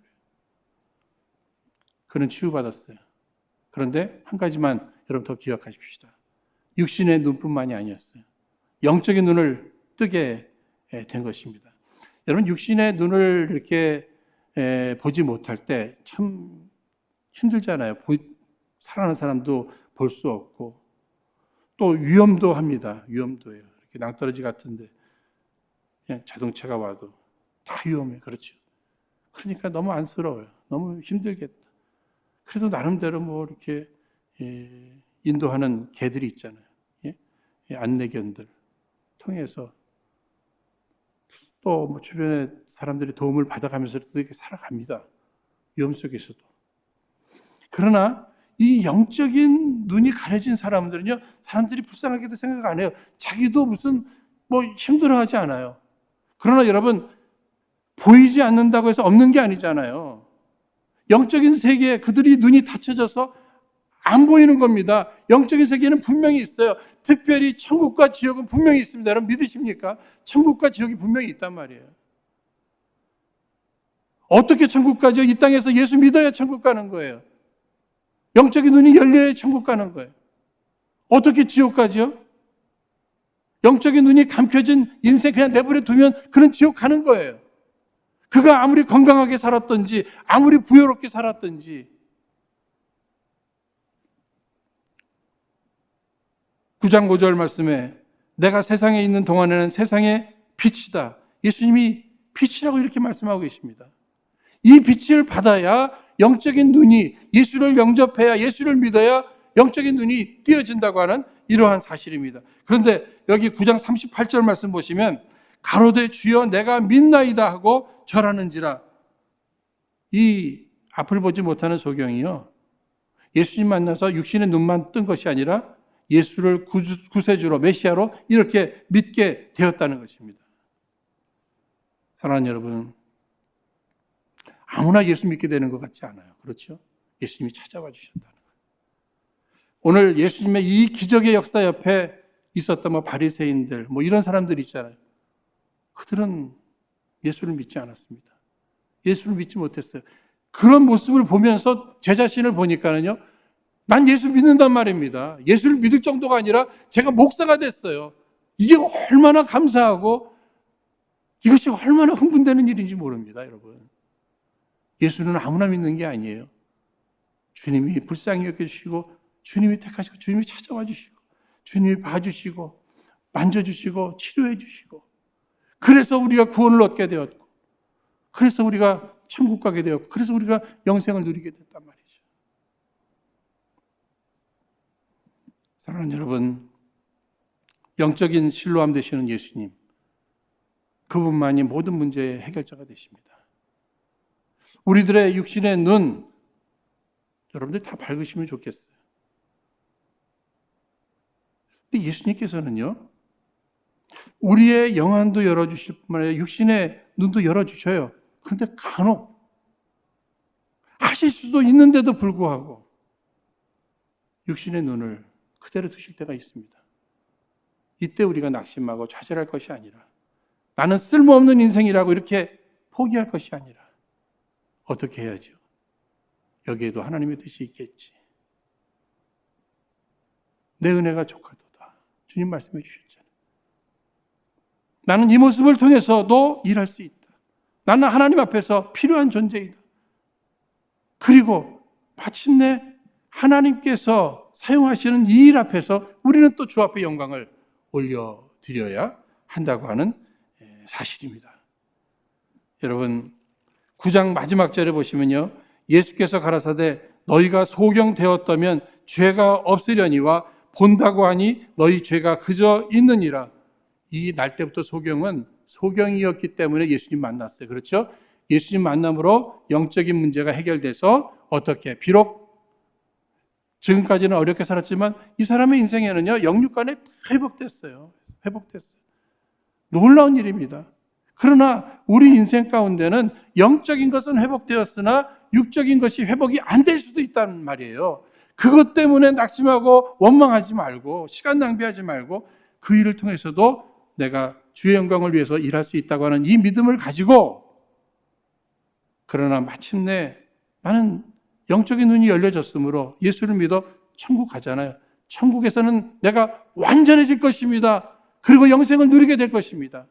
[SPEAKER 1] 그는 치유받았어요. 그런데 한 가지만 여러분 더 기억하십시다. 육신의 눈뿐만이 아니었어요. 영적인 눈을 뜨게 된 것입니다. 여러분, 육신의 눈을 이렇게 보지 못할 때 참 힘들잖아요. 살아가는 사람도 볼 수 없고 또 위험도 합니다. 위험도예요. 이렇게 낭떠러지 같은데 그냥 자동차가 와도 다 위험해요. 그렇죠. 그러니까 너무 안쓰러워요. 너무 힘들겠다. 그래도 나름대로 뭐 이렇게 인도하는 개들이 있잖아요. 안내견들 통해서 또 뭐 주변에 사람들이 도움을 받아가면서 이렇게 살아갑니다. 위험 속에서도. 그러나 이 영적인 눈이 가려진 사람들은요, 사람들이 불쌍하게도 생각 안 해요. 자기도 무슨 뭐 힘들어하지 않아요. 그러나 여러분, 보이지 않는다고 해서 없는 게 아니잖아요. 영적인 세계에 그들이 눈이 닫혀져서 안 보이는 겁니다. 영적인 세계는 분명히 있어요. 특별히 천국과 지옥은 분명히 있습니다. 여러분, 믿으십니까? 천국과 지옥이 분명히 있단 말이에요. 어떻게 천국 가죠? 이 땅에서 예수 믿어야 천국 가는 거예요. 영적인 눈이 열려야 천국 가는 거예요. 어떻게 지옥 가죠? 영적인 눈이 감춰진 인생 그냥 내버려 두면 그는 지옥 가는 거예요. 그가 아무리 건강하게 살았든지 아무리 부여롭게 살았든지. 9장 5절 말씀에 내가 세상에 있는 동안에는 세상의 빛이다. 예수님이 빛이라고 이렇게 말씀하고 계십니다. 이 빛을 받아야 영적인 눈이, 예수를 영접해야, 예수를 믿어야 영적인 눈이 띄어진다고 하는 이러한 사실입니다. 그런데 여기 9장 38절 말씀 보시면 가로되 주여 내가 믿나이다 하고 절하는지라. 이 앞을 보지 못하는 소경이요, 예수님 만나서 육신의 눈만 뜬 것이 아니라 예수를 구세주로, 메시아로 이렇게 믿게 되었다는 것입니다. 사랑하는 여러분, 아무나 예수 믿게 되는 것 같지 않아요. 그렇죠? 예수님이 찾아와 주셨다는 거예요. 오늘 예수님의 이 기적의 역사 옆에 있었던 뭐 바리새인들, 뭐 이런 사람들 있잖아요. 그들은 예수를 믿지 않았습니다. 예수를 믿지 못했어요. 그런 모습을 보면서 제 자신을 보니까는요, 난 예수 믿는단 말입니다. 예수를 믿을 정도가 아니라 제가 목사가 됐어요. 이게 얼마나 감사하고 이것이 얼마나 흥분되는 일인지 모릅니다, 여러분. 예수는 아무나 믿는 게 아니에요. 주님이 불쌍히 여겨주시고 주님이 택하시고 주님이 찾아와 주시고 주님이 봐주시고 만져주시고 치료해 주시고 그래서 우리가 구원을 얻게 되었고 그래서 우리가 천국 가게 되었고 그래서 우리가 영생을 누리게 됐단 말이죠. 사랑하는 여러분, 영적인 실로암 되시는 예수님, 그분만이 모든 문제의 해결자가 되십니다. 우리들의 육신의 눈, 여러분들 다 밝으시면 좋겠어요. 근데 예수님께서는요, 우리의 영안도 열어주실 뿐만 아니라 육신의 눈도 열어주셔요. 그런데 간혹 하실 수도 있는데도 불구하고 육신의 눈을 그대로 두실 때가 있습니다. 이때 우리가 낙심하고 좌절할 것이 아니라 나는 쓸모없는 인생이라고 이렇게 포기할 것이 아니라 어떻게 해야죠? 여기에도 하나님의 뜻이 있겠지. 내 은혜가 족하도다. 주님 말씀해 주셨잖아요. 나는 이 모습을 통해서도 일할 수 있다. 나는 하나님 앞에서 필요한 존재이다. 그리고 마침내 하나님께서 사용하시는 이 일 앞에서 우리는 또 주 앞에 영광을 올려드려야 한다고 하는 사실입니다. 여러분 9장 마지막 절에 보시면요, 예수께서 가라사대 너희가 소경되었다면 죄가 없으려니와 본다고 하니 너희 죄가 그저 있느니라. 이 날 때부터 소경은 소경이었기 때문에 예수님 만났어요. 그렇죠? 예수님 만남으로 영적인 문제가 해결돼서 어떻게 비록 지금까지는 어렵게 살았지만 이 사람의 인생에는요 영육간에 회복됐어요. 놀라운 일입니다. 그러나 우리 인생 가운데는 영적인 것은 회복되었으나 육적인 것이 회복이 안 될 수도 있다는 말이에요. 그것 때문에 낙심하고 원망하지 말고 시간 낭비하지 말고 그 일을 통해서도 내가 주의 영광을 위해서 일할 수 있다고 하는 이 믿음을 가지고, 그러나 마침내 나는 영적인 눈이 열려졌으므로 예수를 믿어 천국 가잖아요. 천국에서는 내가 완전해질 것입니다. 그리고 영생을 누리게 될 것입니다.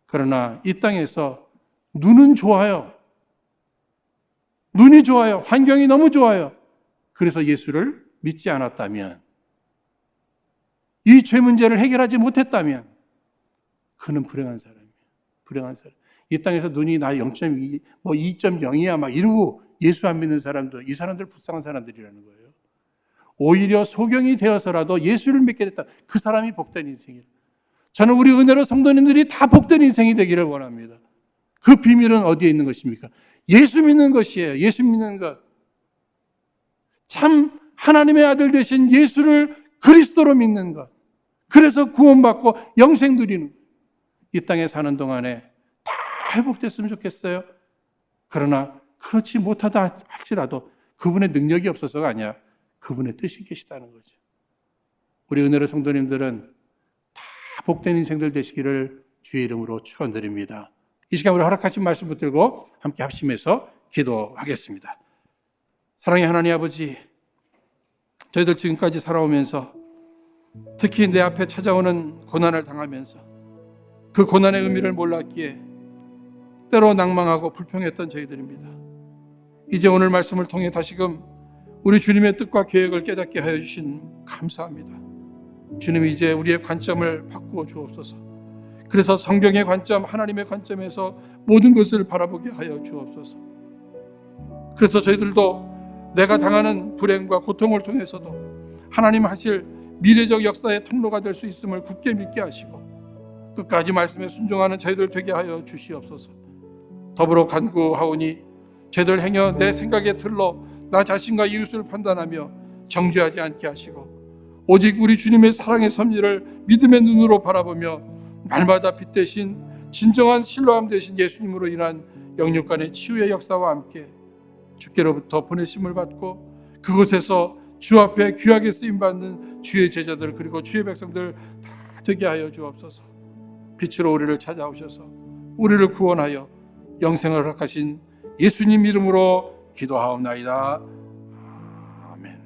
[SPEAKER 1] 그러나 이 땅에서 눈은 좋아요. 눈이 좋아요. 환경이 너무 좋아요. 그래서 예수를 믿지 않았다면, 이 죄 문제를 해결하지 못했다면 그는 불행한 사람이에요. 불행한 사람. 이 땅에서 눈이 나 0.2, 2.0이야 막 이러고 예수 안 믿는 사람들, 이 사람들 불쌍한 사람들이라는 거예요. 오히려 소경이 되어서라도 예수를 믿게 됐다. 그 사람이 복된 인생이에요. 저는 우리 은혜로 성도님들이 다 복된 인생이 되기를 원합니다. 그 비밀은 어디에 있는 것입니까? 예수 믿는 것이에요. 예수 믿는 것. 참 하나님의 아들 되신 예수를 그리스도로 믿는 것. 그래서 구원받고 영생 누리는 것. 이 땅에 사는 동안에 다 회복됐으면 좋겠어요. 그러나 그렇지 못하다 할지라도 그분의 능력이 없어서가 아니야. 그분의 뜻이 계시다는 거죠. 우리 은혜로 성도님들은 다 복된 인생들 되시기를 주의 이름으로 축원드립니다. 이 시간 우리 허락하신 말씀 붙들고 함께 합심해서 기도하겠습니다. 사랑의 하나님 아버지, 저희들 지금까지 살아오면서 특히 내 앞에 찾아오는 고난을 당하면서 그 고난의 의미를 몰랐기에 때로 낭망하고 불평했던 저희들입니다. 이제 오늘 말씀을 통해 다시금 우리 주님의 뜻과 계획을 깨닫게 하여 주신 감사합니다. 주님이 이제 우리의 관점을 바꾸어 주옵소서. 그래서 성경의 관점, 하나님의 관점에서 모든 것을 바라보게 하여 주옵소서. 그래서 저희들도 내가 당하는 불행과 고통을 통해서도 하나님 하실 미래적 역사의 통로가 될 수 있음을 굳게 믿게 하시고 끝까지 말씀에 순종하는 저희들 되게 하여 주시옵소서. 더불어 간구하오니 죄들 행여 내 생각에 틀러 나 자신과 이웃을 판단하며 정죄하지 않게 하시고 오직 우리 주님의 사랑의 섭리를 믿음의 눈으로 바라보며 날마다 빛대신 진정한 신뢰함 되신 예수님으로 인한 영육간의 치유의 역사와 함께 주께로부터 보내심을 받고 그곳에서 주 앞에 귀하게 쓰임받는 주의 제자들 그리고 주의 백성들 다 되게 하여 주옵소서. 빛으로 우리를 찾아오셔서 우리를 구원하여 영생을 허락하신 예수님 이름으로 기도하옵나이다. 아멘.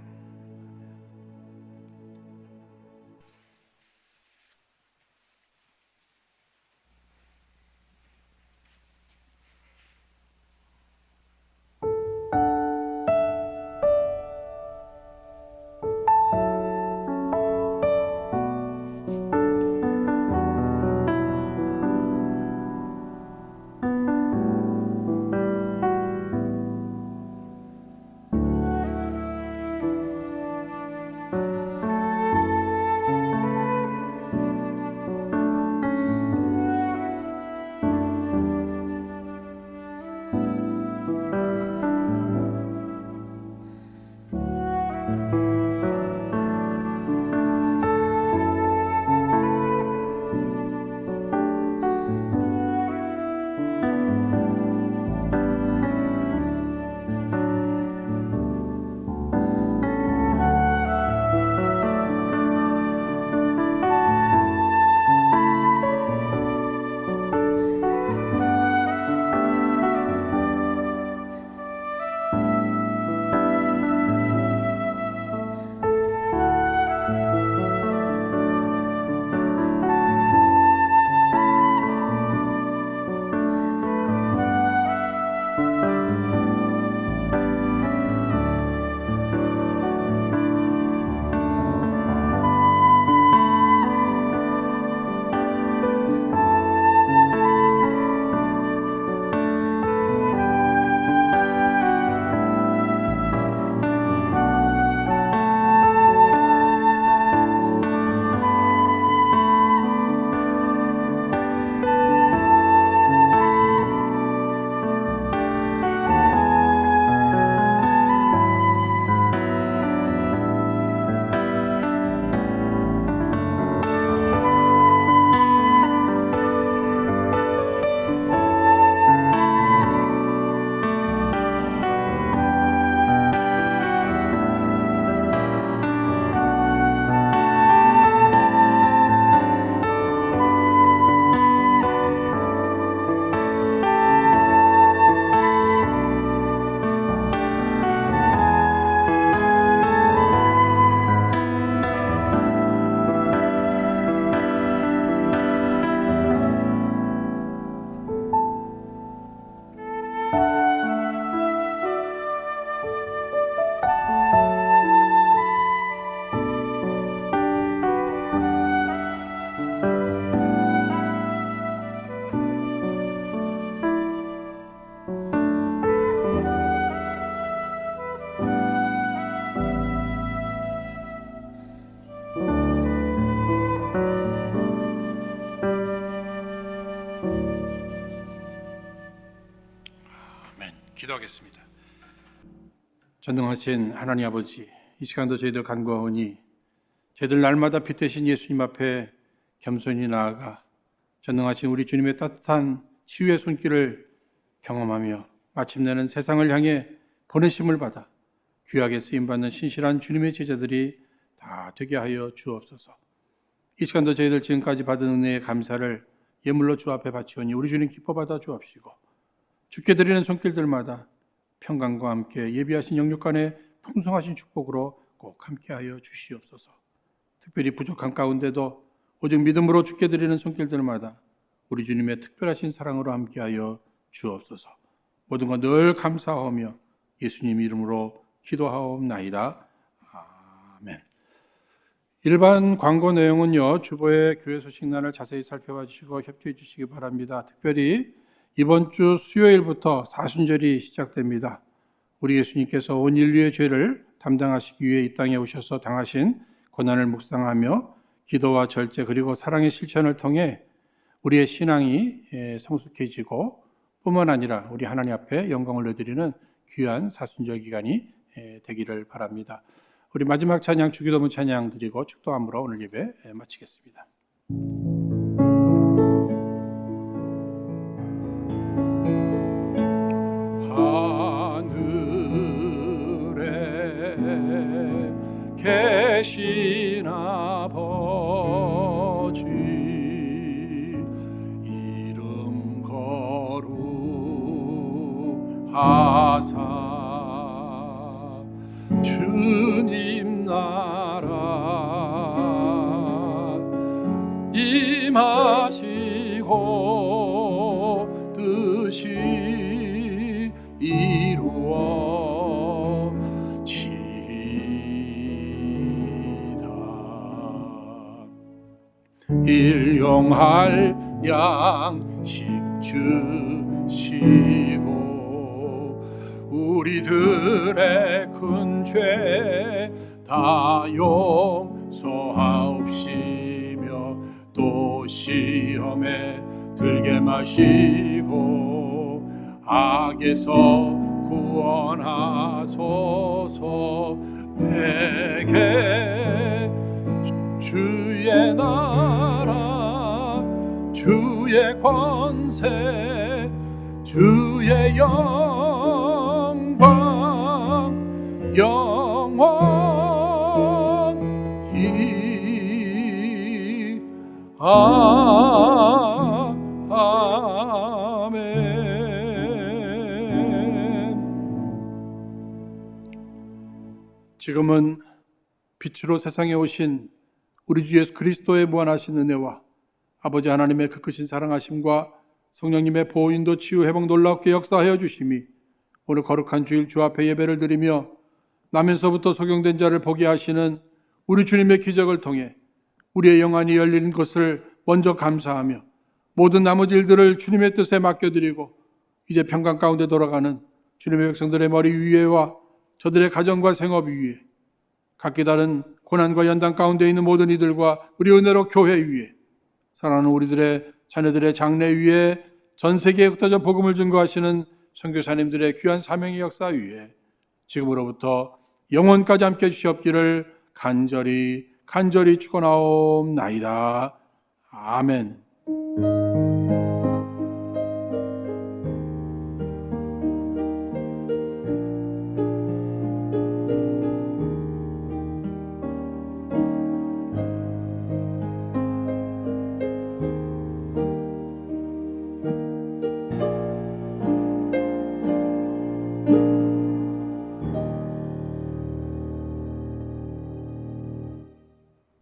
[SPEAKER 1] 기도하겠습니다. 전능하신 하나님 아버지, 이 시간도 저희들 간구하오니 저희들 날마다 빛 되신 예수님 앞에 겸손히 나아가 전능하신 우리 주님의 따뜻한 치유의 손길을 경험하며 마침내는 세상을 향해 보내심을 받아 귀하게 쓰임받는 신실한 주님의 제자들이 다 되게 하여 주옵소서. 이 시간도 저희들 지금까지 받은 은혜의 감사를 예물로 주 앞에 바치오니 우리 주님 기뻐 받아 주옵시고 주께 드리는 손길들마다 평강과 함께 예비하신 영육간의 풍성하신 축복으로 꼭 함께하여 주시옵소서. 특별히 부족한 가운데도 오직 믿음으로 주께 드리는 손길들마다 우리 주님의 특별하신 사랑으로 함께하여 주옵소서. 모든 것 늘 감사하며 예수님 이름으로 기도하옵나이다. 아멘. 일반 광고 내용은요, 주보의 교회 소식란을 자세히 살펴봐 주시고 협조해 주시기 바랍니다. 특별히 이번 주 수요일부터 사순절이 시작됩니다. 우리 예수님께서 온 인류의 죄를 담당하시기 위해 이 땅에 오셔서 당하신 고난을 묵상하며 기도와 절제 그리고 사랑의 실천을 통해 우리의 신앙이 성숙해지고 뿐만 아니라 우리 하나님 앞에 영광을 올려드리는 귀한 사순절 기간이 되기를 바랍니다. 우리 마지막 찬양 주기도문 찬양 드리고 축도함으로 오늘 예배 마치겠습니다. 하늘에 계신 아버지 이름 거룩하사 주님 나라 임하시고 뜻이 이루어지다. 일용할 양식 주시고 우리들의 큰 죄 다 용서하옵시며 또 시험에 들게 마시고 악에서 구원하소서. 내게 주의 나라 주의 권세 주의 영광 영원히 아멘. 지금은 빛으로 세상에 오신 우리 주 예수 그리스도의 무한하신 은혜와 아버지 하나님의 그 크신 사랑하심과 성령님의 보호인도 치유 회복 놀랍게 역사하여 주심이 오늘 거룩한 주일 주 앞에 예배를 드리며 나면서부터 소경된 자를 보게 하시는 우리 주님의 기적을 통해 우리의 영안이 열리는 것을 먼저 감사하며 모든 나머지 일들을 주님의 뜻에 맡겨드리고 이제 평강 가운데 돌아가는 주님의 백성들의 머리 위에와 저들의 가정과 생업 위에 각기 다른 고난과 연단 가운데 있는 모든 이들과 우리 은혜로 교회 위에 사랑하는 우리들의 자녀들의 장래 위에 전 세계에 흩어져 복음을 증거하시는 선교사님들의 귀한 사명의 역사 위에 지금으로부터 영원까지 함께 주시옵기를 간절히 축원하옵나이다. 아멘.